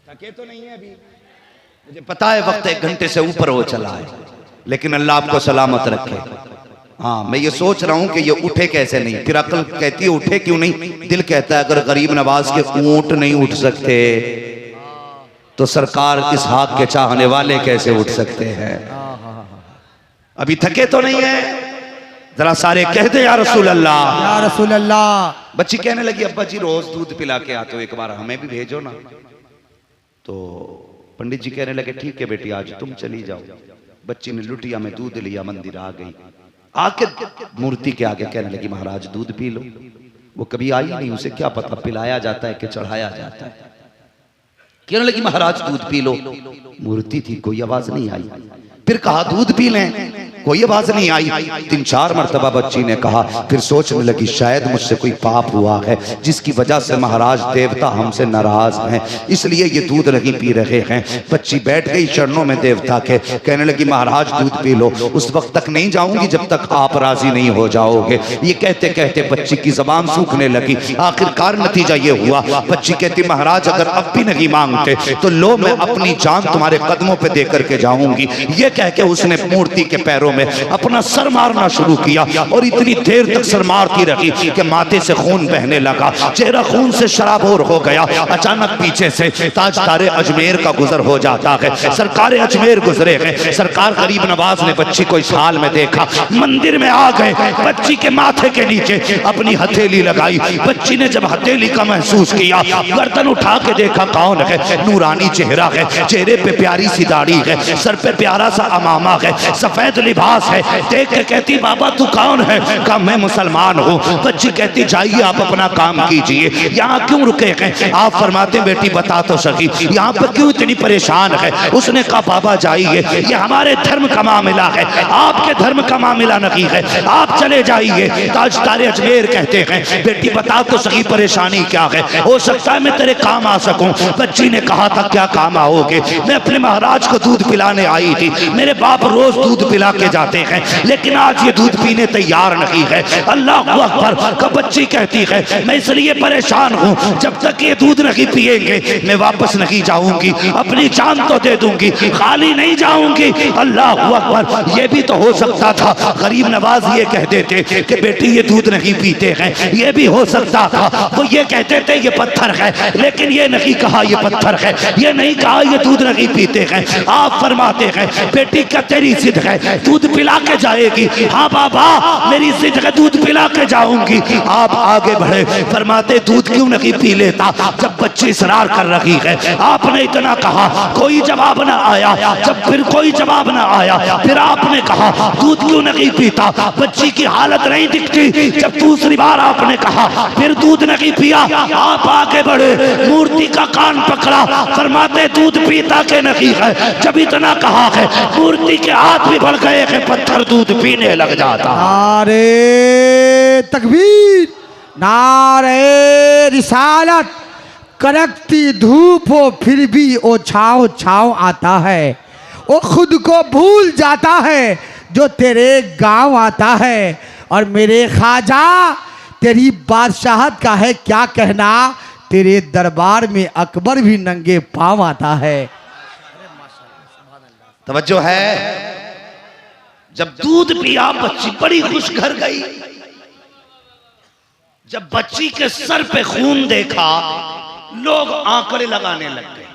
थके तो नहीं है अभी, मुझे पता है वक्त 1 घंटे से ऊपर हो चला है, लेकिन अल्लाह आपको सलामत रखे। हाँ, मैं ये सोच रहा हूं कि ये उठे कैसे नहीं। फिर अकल कहती है उठे क्यों नहीं, दिल कहता है अगर गरीब नवाज के ऊंट नहीं उठ सकते तो सरकार इसहाक के चाहने वाले कैसे उठ सकते हैं। अभी थके तो नहीं है, जरा सारे कहते या रसूल अल्लाह, या रसूल अल्लाह। बच्ची कहने लगी अब्बा जी रोज दूध पिला के आते हो, एक बार हमें भी भेजो ना। तो पंडित जी कहने लगे ठीक है बेटी आज तुम चली जाओ। बच्ची ने लुटिया में दूध लिया, मंदिर आ गई, आके मूर्ति के आगे कहने लगी महाराज दूध पी लो। वो कभी आई नहीं, उसे क्या पता पिलाया जाता है कि चढ़ाया जाता है। कहने लगी महाराज दूध पी लो। मूर्ति थी, कोई आवाज नहीं आई। फिर कहा दूध पी लें, कोई आवाज नहीं आई। 3-4 मरतबा बच्ची ने कहा। फिर सोचने लगी शायद मुझसे कोई पाप हुआ है जिसकी वजह से महाराज देवता हमसे नाराज हैं, इसलिए ये दूध नहीं पी रहे हैं। बच्ची बैठ गई चरणों में देवता के, कहने लगी महाराज दूध पी लो, उस वक्त तक नहीं जाऊंगी जब तक आप राजी नहीं हो जाओगे। ये कहते कहते बच्ची की जबान सूखने लगी। आखिरकार नतीजा ये हुआ, बच्ची कहती महाराज अगर अब भी नहीं मांगते तो लो मैं अपनी जान तुम्हारे कदमों पे दे करके जाऊंगी। ये कह के उसने मूर्ति के पैरों में अपना सर मारना शुरू किया और इतनी देर तक सर मारती रही कि माथे से खून बहने लगा, चेहरा खून से शराबोर हो गया। अचानक पीछे से ताजदारे अजमेर का गुजर हो जाता है। सरकार अजमेर गुजरे हैं। सरकार गरीब नवाज ने बच्ची को इस हाल में देखा, मंदिर में आ गए, बच्ची के माथे के नीचे अपनी हथेली लगाई। बच्ची ने जब हथेली का महसूस किया, गर्दन उठा के देखा कौन है, नूरानी चेहरा है, चेहरे पे प्यारी सी दाढ़ी है, सर पे प्यारा सा अमामा है, सफेद लिबास है। देख के कहती बाबा तू कौन है? कहा मैं मुसलमान हूँ। बच्ची कहती जाइए आप अपना काम कीजिए, यहाँ क्यों रुके हैं? आप फरमाते बेटी बता तो सकी यहाँ पर क्यों इतनी परेशान है? उसने कहा बाबा जाइए, ये हमारे धर्म का मामला है, आपके धर्म का मामला नहीं है, आप चले जाइए। ताजदारे अजमेर कहते हैं बेटी बता तो सही परेशानी क्या है, हो सकता है मैं तेरे काम आ सकूं। बच्ची ने कहा था क्या काम आओगे? मैं अपने महाराज को दूध पिलाने आई थी, मेरे बाप रोज दूध पिला के जाते हैं, लेकिन आज ये दूध पीने तैयार नहीं है। अल्लाह अकबर। का बच्ची कहती है मैं इसलिए परेशान हूँ, जब तक ये दूध नहीं पिएंगे मैं वापस नहीं जाऊंगी, अपनी जान तो दे दूंगी, खाली नहीं जाऊंगी। अल्लाह अकबर। ये भी तो हो सकता था गरीब नवाज ये कह देते कि बेटी ये दूध नहीं पीते हैं, ये भी हो सकता था। वो ये कहते थे ये पत्थर है, लेकिन ये नहीं कहा ये पत्थर है, ये नहीं कहा ये दूध नहीं पीते हैं। आप फरमाते हैं बेटी क्या तेरी जिद है, दूध पिला के जाएगी? हाँ बाबा मेरी जिद है, दूध पिला के जाऊंगी। आप आगे बढ़े, फरमाते दूध क्यों नहीं पी लेता? जब बच्ची इसरार कर रही है, आपने इतना कहा, कोई जवाब ना आया। जब फिर कोई जवाब ना आया, फिर आपने कहा दूध क्यों नहीं पीता? बच्ची की हालत नहीं दिखती। जब दूसरी बार आपने कहा, फिर दूध नहीं पिया। आप आगे बढ़े, मूर्ति का कान पकड़ा, फरमाते दूध पीता के नहीं है। जब इतना कहा है, मूर्ति के हाथ भी बढ़ गए कि पत्थर दूध पीने लग जाता। नारे तकबीर, नारे रिसालत। कड़कती धूप हो फिर भी वो छाँव छाँव आता है, वो खुद को भूल जाता है जो तेरे गांव आता है। और मेरे ख्वाजा तेरी बादशाहत का है क्या कहना, तेरे दरबार में अकबर भी नंगे पाँव आता है। तवज्जो है। जब दूध पिया बच्ची बड़ी खुश घर गई। जब बच्ची के सर पे खून देखा, लोग आंकड़े लगाने लग गए,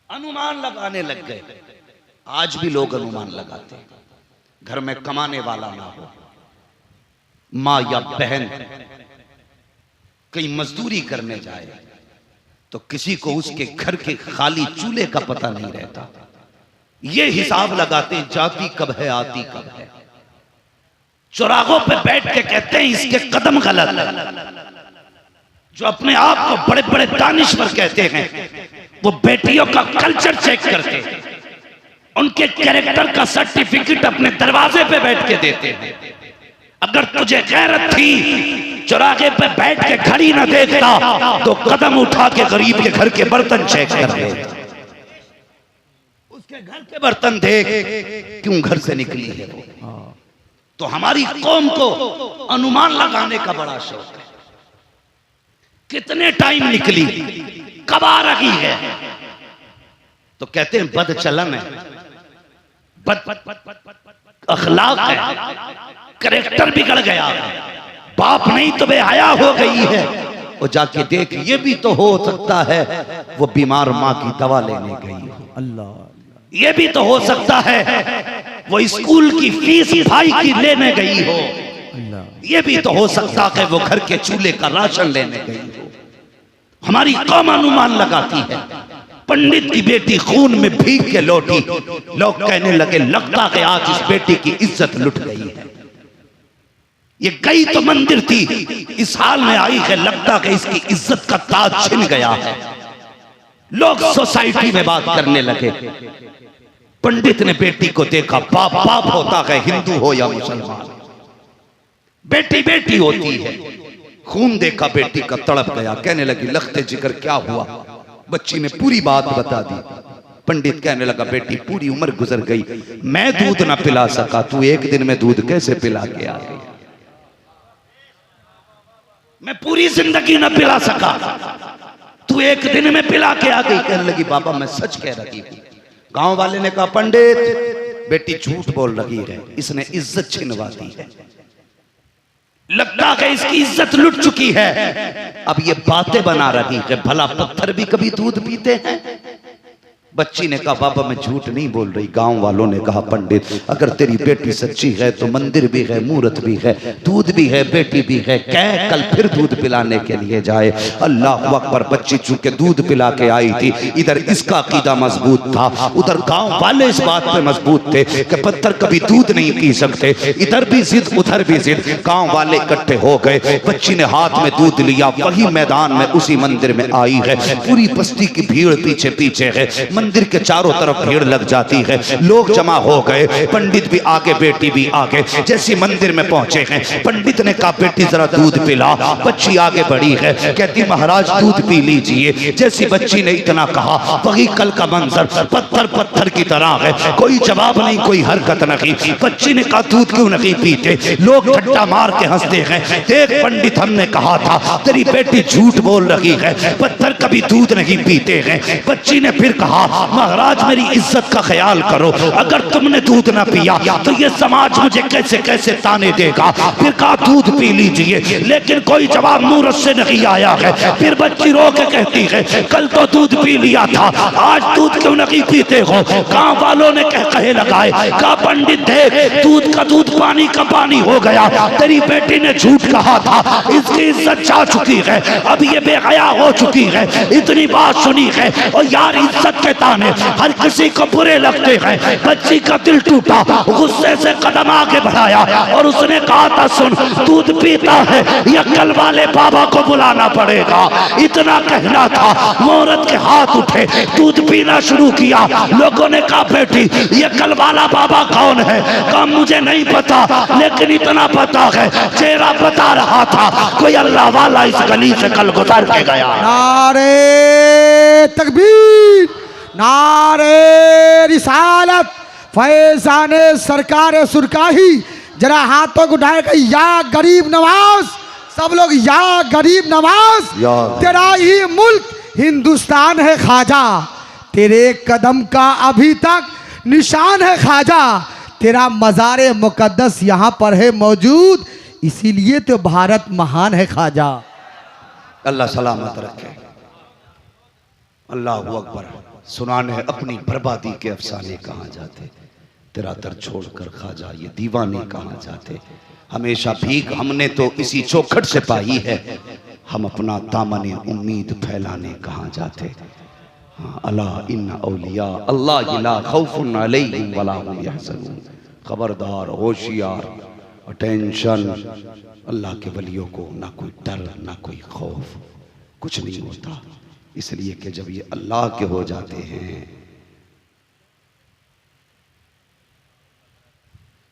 अनुमान लगाने लग गए। आज भी लोग अनुमान लगाते हैं। घर में कमाने वाला ना हो, माँ या बहन कहीं मजदूरी करने जाए तो किसी को उसके घर के खाली चूल्हे का पता नहीं रहता। ये हिसाब लगाते जाती कब है आती कब है। चौराहों पे बैठ के कहते हैं इसके कदम गलत है। जो अपने आप को बड़े बड़े दानिश्वर कहते हैं, वो बेटियों का कल्चर चेक करते हैं, उनके कैरेक्टर का सर्टिफिकेट अपने दरवाजे पे बैठ के देते हैं। अगर तुझे गैरत थी चौराहे पे बैठ के घड़ी ना देखता तो कदम उठा के गरीब के घर के बर्तन चेक कर ले। उसके घर के बर्तन देख क्यों घर से निकली है वो। तो हमारी कौम को अनुमान लगाने का बड़ा शौक है। कितने टाइम निकली, कब आ रही है, तो कहते हैं बद चलन है, अखलाक है, करेक्टर बिगड़ गया है, बाप नहीं तो बेहया हो गई है। वो जाके देख, ये भी तो हो सकता है वो बीमार माँ की दवा लेने गई हो। अल्लाह। ये भी तो हो सकता है वो स्कूल की फीस भाई की लेने गई हो। ये भी तो हो सकता है वो घर के चूल्हे का राशन लेने गई हो। हमारी कौम अनुमान लगाती है। पंडित की बेटी खून में भीग के लौटी, लोग कहने लगे लगता है आज इस बेटी की इज्जत लुट गई है। ये गई तो मंदिर थी, इस हाल में आई है, लगता है इसकी इज्जत का ताज छिन गया है। लोग सोसाइटी में बात करने लगे। पंडित ने बेटी को देखा, बाप बाप होता है, हिंदू हो या मुसलमान, बेटी बेटी होती है। खून देखा बेटी का, तड़प गया, कहने लगी लखते जिगर क्या हुआ। बच्ची ने पूरी बात बता दी। पंडित कहने लगा बेटी पूरी उम्र गुजर गई, मैं दूध ना पिला सका, तू एक दिन में दूध कैसे पिला के आ गई। मैं पूरी जिंदगी ना पिला सका, तू एक दिन में पिला के आ गई। कहने लगी बाबा मैं सच कह रही हूं। गांव वाले ने कहा पंडित बेटी झूठ बोल रही है, इसने इज्जत छिनवा दी है, लगता है इसकी इज्जत लुट चुकी है। अब ये बातें बना रही है, भला पत्थर भी कभी दूध पीते हैं? बच्ची ने कहा बाबा मैं झूठ नहीं बोल रही। गांव वालों ने कहा पंडित अगर तेरी बेटी सच्ची है तो मंदिर भी है, मूर्त भी है, दूध भी है, बेटी भी है, कह कल फिर दूध पिलाने के लिए जाए। अल्लाह अकबर। बच्ची चूंकि दूध पिला के आई थी, इधर इसका अकीदा मजबूत था, उधर गांव वाले इस बात पे मजबूत थे कि पत्थर कभी दूध नहीं पी सकते। इधर भी जिद उधर भी जिद, गांव वाले इकट्ठे हो गए। बच्ची ने हाथ में दूध लिया, वही मैदान में उसी मंदिर में आई है। पूरी बस्ती की भीड़ पीछे पीछे है, मंदिर के चारों तरफ भीड़ लग जाती है, लोग जमा हो गए, पंडित भी आगे बेटी भी आगे। जैसे मंदिर में पहुंचे हैं, पंडित ने कहा बेटी जरा दूध पिला। बच्ची आगे बढ़ी है, कहती महाराज दूध पी लीजिए। जैसी बच्ची ने इतना कहा, वही कल का मंजर पत्थर पत्थर की तरह है, कोई जवाब नहीं, कोई हरकत नहीं। बच्ची ने कहा दूध क्यों नहीं पीते? लोग ठट्टा मार के हंसते हैं। देख पंडित हमने कहा था तेरी बेटी झूठ बोल रही है, पत्थर कभी दूध नहीं पीते हैं। बच्ची ने फिर कहा महाराज मेरी इज्जत का ख्याल करो, अगर तुमने दूध ना पिया तो ये समाज मुझे कैसे कैसे ताने देगा। फिर कहा दूध पी लीजिए, लेकिन कोई जवाब मूरत से नहीं आया है। फिर बच्ची रो के कहती है कल तो दूध पी लिया था, आज दूध क्यों नहीं पीते हो? गांव वालों ने कहे लगाए, कहा पंडित देख दूध का दूध पानी का पानी हो गया, तेरी बेटी ने झूठ कहा था, इसकी इज्जत जा चुकी है, अब ये बेहया हो चुकी है। इतनी बात सुनी है और यार इज्जत के ताने हर किसी को बुरे लगते हैं। बच्ची का दिल टूटा, गुस्से से कदम आगे बढ़ाया और उसने कहा था सुन दूध पीता है या कल वाले बाबा को बुलाना पड़ेगा। इतना कहना था, औरत के हाथ उठे, दूध पीना शुरू किया। लोगों ने कहा बेटी ये कल वाला बाबा कौन है? कहा मुझे नहीं पता, लेकिन इतना पता है चेहरा बता रहा था कोई अल्लाह वाला इस गली से कल गुजर के गया। नारे तकबीर, नारे रिसालत, फैजाने सरकार सुरकाही। जरा हाथों को उठाएगा या गरीब नवाज, सब लोग या गरीब नवाज। तेरा ही मुल्क हिंदुस्तान है ख्वाजा, तेरे कदम का अभी तक निशान है ख्वाजा, तेरा मज़ार मुकद्दस यहाँ पर है मौजूद, इसीलिए तो भारत महान है ख्वाजा। अल्लाह सलामत रखे। अल्लाह अकबर। सुनाने अपनी बर्बादी के अफसाने कहाँ जाते, तेरा दर छोड़कर ख्वाजा ये दीवाने कहाँ जाते। हमेशा भीख हमने तो इसी चौखट से पाई है, हम अपना दामने उम्मीद फैलाने कहाँ जाते। हाँ, अला इन्ना औलिया अल्लाह ला खौफुन अलैहिम वला हुम यहज़नून। खबरदार, होशियार, अटेंशन। अल्लाह के वलियों को ना कोई डर ना कोई खौफ, कुछ नहीं होता, इसलिए कि जब ये अल्लाह के हो जाते हैं।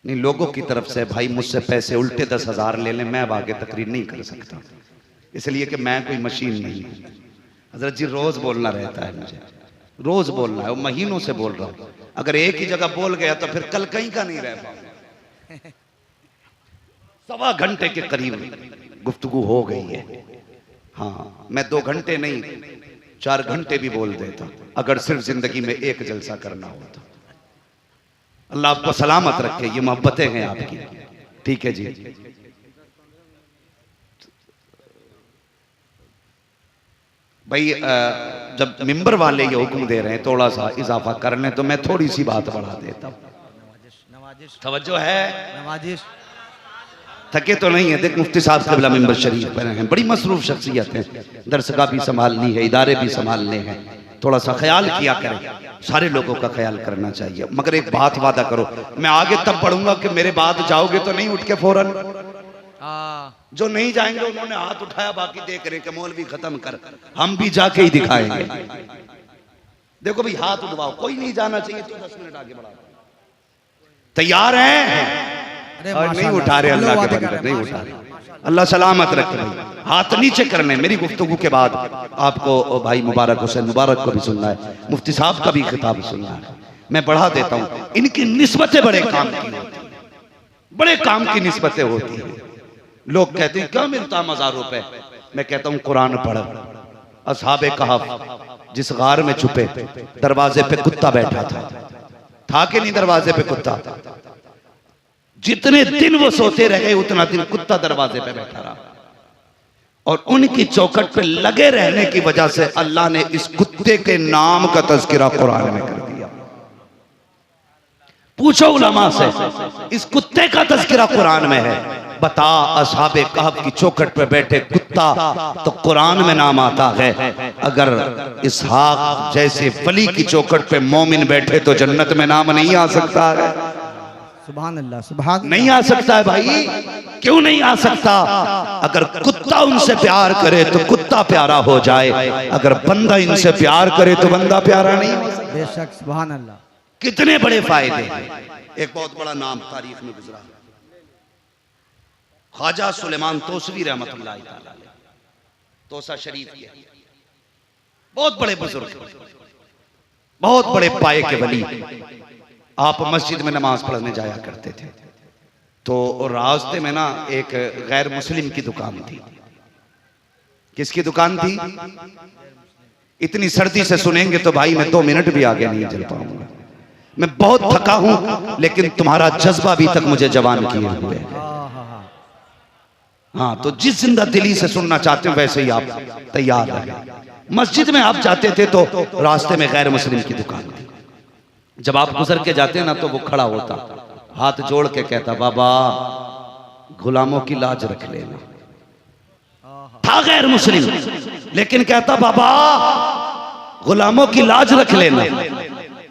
नहीं, लोगों की तरफ से भाई मुझसे पैसे उल्टे 10,000 ले लें, मैं अब आगे तकरीर नहीं कर सकता, इसलिए कि मैं कोई मशीन नहीं हूं। हजरत जी रोज बोलना रहता है, मुझे रोज बोलना है, वो महीनों से बोल रहा हूं। अगर एक ही जगह बोल गया तो फिर कल कहीं का नहीं रह पाऊंगा। 1.25 घंटे के करीब गुफ्तगू हो गई है। हाँ, मैं 2 घंटे नहीं 4 घंटे भी बोल देता अगर सिर्फ जिंदगी में एक जलसा करना होता। अल्लाह आपको सलामत रखे, ये मोहब्बतें हैं आपकी। ठीक है जी। भाई जब मिंबर वाले ये हुक्म दे रहे हैं थोड़ा सा इजाफा कर लें तो मैं थोड़ी सी बात बढ़ा देता हूँ। तवज्जो है? नवाजिश थके तो नहीं है। देख मुफ्ती साहब क़िबला मिंबर शरीफ पर हैं, बड़ी मसरूफ शख्सियत है, दरसगाह भी संभालनी है, इदारे भी संभालने हैं, थोड़ा सा ख्याल किया करें, सारे लोगों का ख्याल करना चाहिए। मगर एक बात वादा करो, मैं आगे तब बढ़ूंगा कि मेरे बाद जाओगे तो नहीं उठ के फौरन। जो नहीं जाएंगे उन्होंने हाथ उठाया, बाकी देख रहे कि मौलवी खत्म कर, हम भी जाके ही दिखाएंगे। देखो भाई हाथ उठवाओ, कोई नहीं जाना चाहिए तो 10 मिनट आगे बढ़ाओ। तैयार हैं? और नहीं उठा रहे, अल्लाह के बंदे नहीं उठा रहे। अल्लाह सलामत रखे भाई, हाथ नीचे कर लें। मेरी गुफ्तगू के बाद आपको भाई मुबारक हुसैन मुबारक को भी सुनना है, मुफ्ती साहब का भी खिताब सुनना है। मैं बढ़ा देता हूँ, इनकी निस्बतें बड़े काम की होती हैं, बड़े काम की निस्बतें होती हैं। लोग कहते हैं क्या मिलता 1000 रुपए, मैं कहता हूँ कुरान पढ़। असहाबे कहफ जिस गार में छुपे, दरवाजे पे कुत्ता बैठा था, था कि नहीं दरवाजे पे कुत्ता? जितने दिन वो सोते रहे उतना दिन कुत्ता दरवाजे पे बैठा रहा, और उनकी चौखट पे लगे रहने की वजह से अल्लाह ने इस कुत्ते के नाम का तज़किरा कुरान में कर दिया। पूछो उलमा से, इस कुत्ते का तज़किरा कुरान में है। बता, असहाबे कहफ की चौखट पे बैठे कुत्ता तो कुरान में नाम आता है। अगर इसहाक जैसे वली की चौखट पे मोमिन बैठे तो जन्नत में नाम नहीं आ सकता है? सुभान अल्लाह, सुभान नहीं आ सकता है भाई। क्यों नहीं आ सकता? अगर कुत्ता उनसे प्यार करे तो कुत्ता प्यारा हो जाए, अगर बंदा इनसे प्यार करे तो बंदा प्यारा नहीं हो सकता। बेशक, सुभान अल्लाह। कितने बड़े फायदे। एक बहुत बड़ा नाम तारीख में गुजरा, ख्वाजा सुलेमान तोसवी रहमतुल्लाह तआला अलैह, तोसा शरीफ के बहुत बड़े बुजुर्ग, बहुत बड़े पाए के वली। आप मस्जिद में नमाज पढ़ने जाया करते थे तो रास्ते में ना एक गैर मुस्लिम की दुकान थी। किसकी दुकान थी? इतनी सर्दी से सुनेंगे तो भाई मैं 2 मिनट भी आगे नहीं चल पाऊंगा। मैं बहुत थका हूं लेकिन तुम्हारा जज्बा भी तक मुझे जवान किए हुए है। हाँ, तो जिस जिंदा दिली से सुनना चाहते हो वैसे ही आप तैयार रहे। मस्जिद में आप जाते थे तो रास्ते में गैर मुस्लिम की दुकान थी। जब आप गुजर के जाते ना तो वो खड़ा होता, हाथ जोड़ के कहता, बाबा गुलामों की लाज रख लेना। था गैर मुस्लिम लेकिन कहता, बाबा गुलामों की लाज रख लेना।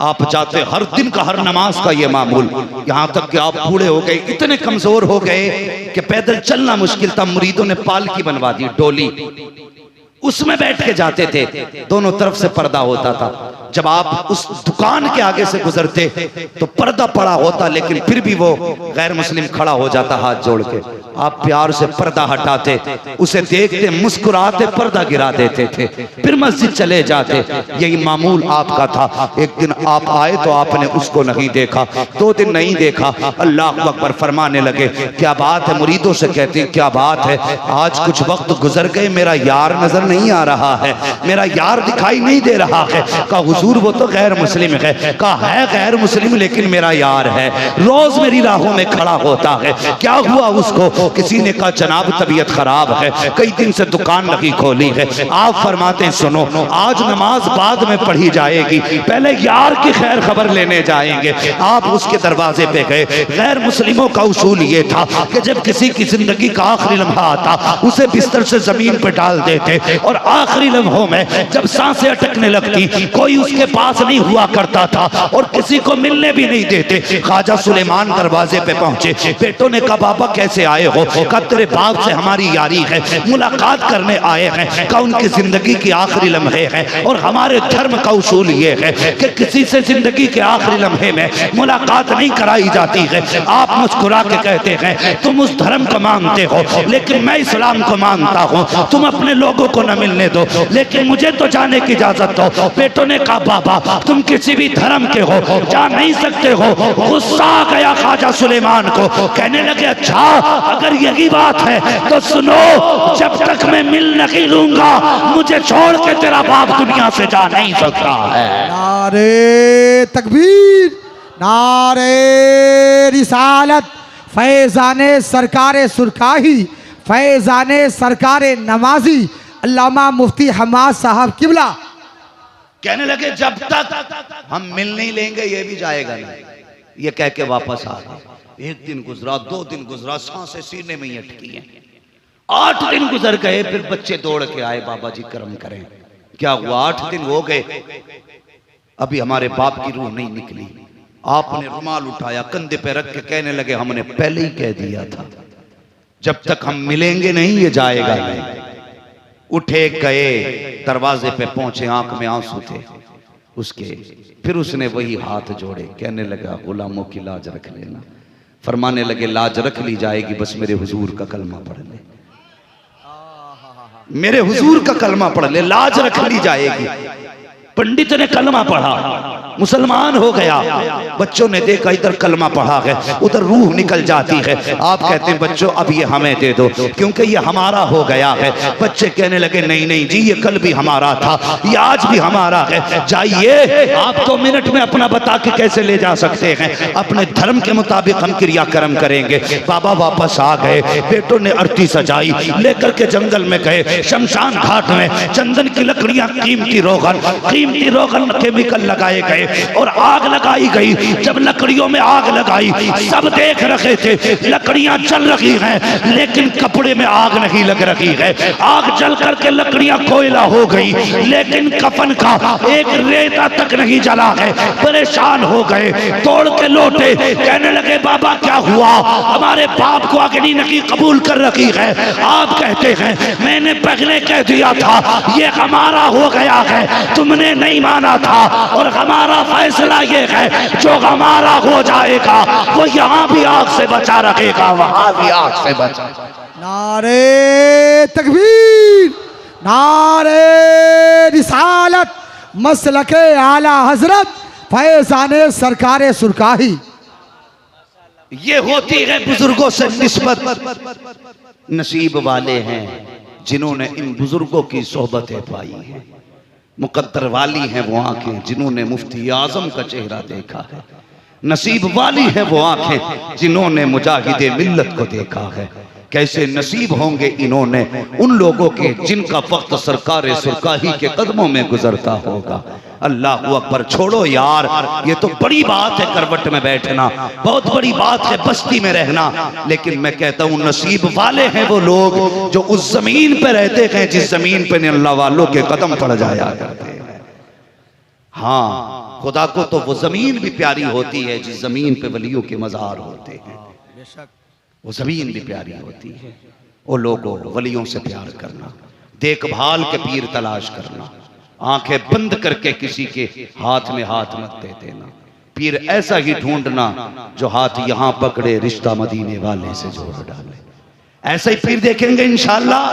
आप जाते, हर दिन का हर नमाज का ये मामूल, यहां तक कि आप बूढ़े हो गए, इतने कमजोर हो गए कि पैदल चलना मुश्किल था। मुरीदों ने पालकी बनवा दी, डोली, उसमें बैठ के जाते थे। दोनों तरफ से पर्दा होता था। जब आप उस दुकान के आगे से गुजरते तो पर्दा पड़ा होता, लेकिन फिर भी वो गैर मुस्लिम खड़ा हो जाता हाथ जोड़ के। आप प्यार से पर्दा हटाते, उसे देखते, मुस्कुराते, पर्दा गिरा देते थे, फिर मस्जिद चले जाते। यही मामूल आपका था। एक दिन आप आए तो आपने उसको नहीं देखा, 2 दिन नहीं देखा, अल्लाह अकबर फरमाने लगे, क्या बात है? मुरीदों से कहते हैं, क्या बात है? आज कुछ वक्त गुजर गए, मेरा यार नजर नहीं आ रहा है, मेरा यार दिखाई नहीं दे रहा है। कहा हुजूर वो तो गैर मुस्लिम है। कहा है गैर मुस्लिम लेकिन मेरा यार है, रोज मेरी राहों में खड़ा होता है। क्या हुआ उसको? किसी ने कहा जनाब तबीयत खराब है, कई दिन से दुकान नहीं खोली है। आप फरमाते हैं सुनो, आज नमाज बाद में पढ़ी जाएगी, पहले यार की खैर खबर लेने जाएंगे। आप उसके दरवाजे पे गए। गैर मुस्लिमों का उसूल ये था कि जब किसी की जिंदगी का आखिरी लम्हा आता उसे बिस्तर से जमीन पे डाल देते, और आखिरी लम्हों में जब सांसें अटकने लगती कोई उसके पास नहीं हुआ करता था और किसी को मिलने भी नहीं देते। ख्वाजा सुलेमान दरवाजे पे पहुंचे। बेटों ने कहा बाबा कैसे आए हो? कहा तेरे बाप से हमारी यारी है, मुलाकात करने आए हैं। कहा उनकी जिंदगी के आखिरी लम्हे हैं और हमारे धर्म का उसूल ये है कि किसी से जिंदगी के आखिरी लम्हे में मुलाकात नहीं कराई जाती है। आप मुस्कुरा के कहते हैं तुम उस धर्म को मानते हो लेकिन मैं इस्लाम को मानता हूँ, तुम अपने लोगों को न मिलने दो लेकिन मुझे तो जाने की इजाजत दो। बेटों ने कहा बाबा तुम किसी भी धर्म के हो, जा नहीं सकते हो। गुस्सा आ गया ख्वाजा सुलेमान को। कहने लगे अच्छा अगर यही बात है तो सुनो, जब तक मैं मिल नहीं लूंगा मुझे छोड़ के तेरा बाप दुनिया से जा नहीं सकता है। नारे तकबीर, नारे रिसालत, फैजाने सरकारे सुरकाही, फैजाने सरकारे नमाजी, अल्लामा मुफ्ती हमाद साहब किबला। कहने लगे जब तक हम मिल नहीं लेंगे ये भी जाएगा नहीं। ये कह के वापस आ गए। 1 दिन गुजरा, 2 दिन गुजरा, सांसें सीने में ही अटकी हैं। 8 दिन गुजर गए, फिर बच्चे दौड़ के आए, बाबा जी कर्म करें। क्या हुआ? 8 दिन हो गए, अभी हमारे बाप की रूह नहीं निकली। आपने रुमाल उठाया, कंधे पे रख के कहने लगे हमने पहले ही कह दिया था, जब तक हम मिलेंगे नहीं ये जाएगा नहीं। उठे गए, दरवाजे पे पहुंचे, आंख में आंसू थे उसके। फिर उसने वही हाथ जोड़े, कहने लगा गुलामों की लाज रख लेना। फरमाने लगे लाज रख ली जाएगी, बस मेरे हुजूर का कलमा पढ़ ले, मेरे हुजूर का कलमा पढ़ ले, लाज रख ली जाएगी। पंडित ने कलमा पढ़ा, मुसलमान हो गया। बच्चों ने देखा इधर कलमा पढ़ा है, उधर रूह निकल जाती है। आप कहते हैं बच्चों अब ये हमें दे दो क्योंकि ये हमारा हो गया है। बच्चे कहने लगे नहीं नहीं जी, ये कल भी हमारा था, ये आज भी हमारा है। जाइए, आप 2 मिनट में अपना बता के कैसे ले जा सकते हैं? अपने धर्म के मुताबिक हम क्रियाक्रम करेंगे। बाबा वापस आ गए, बेटों ने आरती सजाई, लेकर के जंगल में गए। शमशान घाट में चंदन की लकड़ियां, कीमती रोगन केमिकल लगाए गए और आग लगाई गई। जब लकड़ियों में आग लगाई, सब देख रहे थे लकड़ियां जल रही हैं, लेकिन कपड़े में आग नहीं लग रही है। आग जल करके लकड़ियां कोयला हो गई, लेकिन कफन का एक रेता तक नहीं जला है। परेशान हो गए, तोड़ के लौटे, कहने लगे बाबा क्या हुआ? हमारे बाप को अग्नि नहीं कबूल कर रखी है। आप कहते हैं मैंने पहले कह दिया था ये हमारा हो गया है, तुमने नहीं माना था। और हमारा फैसला ये है जो हमारा हो जाएगा वो यहाँ भी आग से बचा रखेगा, वहां भी आग से बचा। नारे तकबीर, नारे रिसालत, मसलके आला हजरत फैजाने सरकारे सुरकाही। ये होती है बुजुर्गों से निस्बत। नसीब वाले हैं जिन्होंने इन बुजुर्गों की सोहबतें पाई हैं। मुकद्दर वाली हैं वो आंखें जिन्होंने मुफ्ती आजम का चेहरा देखा है। नसीब वाली है वो आंखें जिन्होंने मुजाहिदे मिल्लत को देखा है। कैसे नसीब होंगे इन्होंने उन लोगों के जिनका वक्त सरकार सुरकाही के कदमों में गुजरता होगा। अल्लाह अकबर। छोड़ो यार, ये तो बड़ी बात है करवट में बैठना, बहुत बड़ी बात है बस्ती में रहना, लेकिन मैं कहता हूँ नसीब वाले हैं वो लोग जो उस जमीन पे रहते हैं जिस जमीन पे अल्लाह वालों के कदम पड़ जाया करते हैं। हाँ, खुदा को तो वो जमीन भी प्यारी होती है जिस जमीन पे वलियों के मज़ार होते हैं। वो जमीन भी प्यारी होती है। वो लोगों वलियों से प्यार करना, देखभाल के पीर तलाश करना, आंखें बंद करके किसी के हाथ में हाथ मत दे देना। पीर ऐसा ही ढूंढना जो हाथ यहां पकड़े रिश्ता मदीने वाले से जोड़ डाले। ऐसा ही पीर देखेंगे इंशाअल्लाह।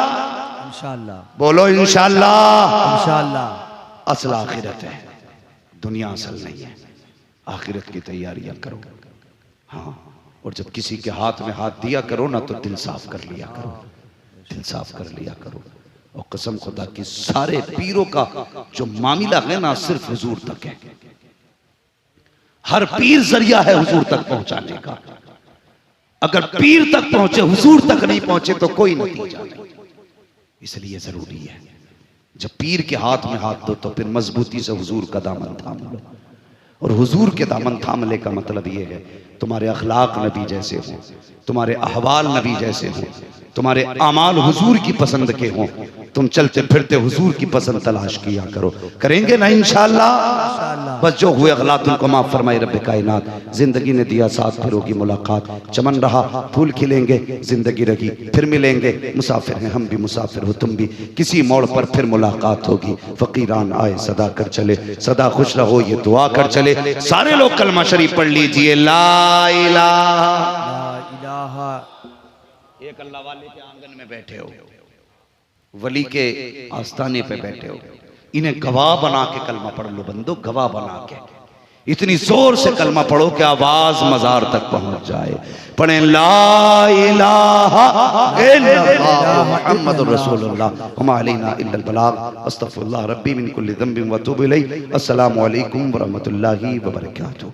इंशाअल्लाह बोलो इंशाअल्लाह। इंशाअल्लाह। असल आखिरत है, दुनिया असल नहीं है। आखिरत की तैयारियां करो। हाँ, और जब किसी के हाथ में हाथ दिया करो ना तो दिल साफ कर लिया करो, दिल साफ कर लिया करो। और कसम खुदा की सारे पीरों का जो मामला है ना सिर्फ हुजूर तक है। हर पीर जरिया है हुजूर तक पहुंचाने का। अगर पीर तक पहुंचे हुजूर तक नहीं पहुंचे तो कोई नतीजा नहीं। इसलिए जरूरी है जब पीर के हाथ में हाथ दो तो फिर मजबूती से हुजूर का दामन थाम लो। और हुजूर के दामन थामने का मतलब ये है तुम्हारे अखलाक नबी जैसे हों, तुम्हारे अहवाल नबी जैसे हों, तुम्हारे अमाल हुजूर की पसंद के हों, तुम चलते फिरते हुजूर की पसंद तलाश किया करो। करेंगे ना इंशाअल्लाह। बस जो हुए गलत उनको माफ फरमाए रब्बे कायनात। जिंदगी ने दिया साथ फिर होगी मुलाकात, चमन रहा फूल खिलेंगे, जिंदगी रही फिर मिलेंगे। मुसाफिर हैं हम भी, मुसाफिर हो तुम भी, किसी मोड़ पर फिर मुलाकात होगी। फकीरान आए सदा कर चले, सदा खुश रहो ये दुआ कर चले। सारे लोग कलमा शरीफ पढ़ लीजिए, ला इलाहा। एक अल्लाह वाले के आंगन में बैठे हो, वली के आस्थाने पे बैठे हो, इन्हें गवाह बना के कलमा पढ़ लो बंदो, गवाह बना के इतनी जोर से कलमा पढ़ो कि आवाज मजार तक पहुंच जाए। पढ़े ला इलाहा इल्लल्लाह मुहम्मदुर रसूलुल्लाह वमा अलैना इल्लल बलाग। अस्तगफिरुल्लाह रब्बी मिन कुल्ली ज़ंबिन व अतूबु इलैहि। अस्सलामु अलैकुम व रहमतुल्लाहि व बरकातुहू।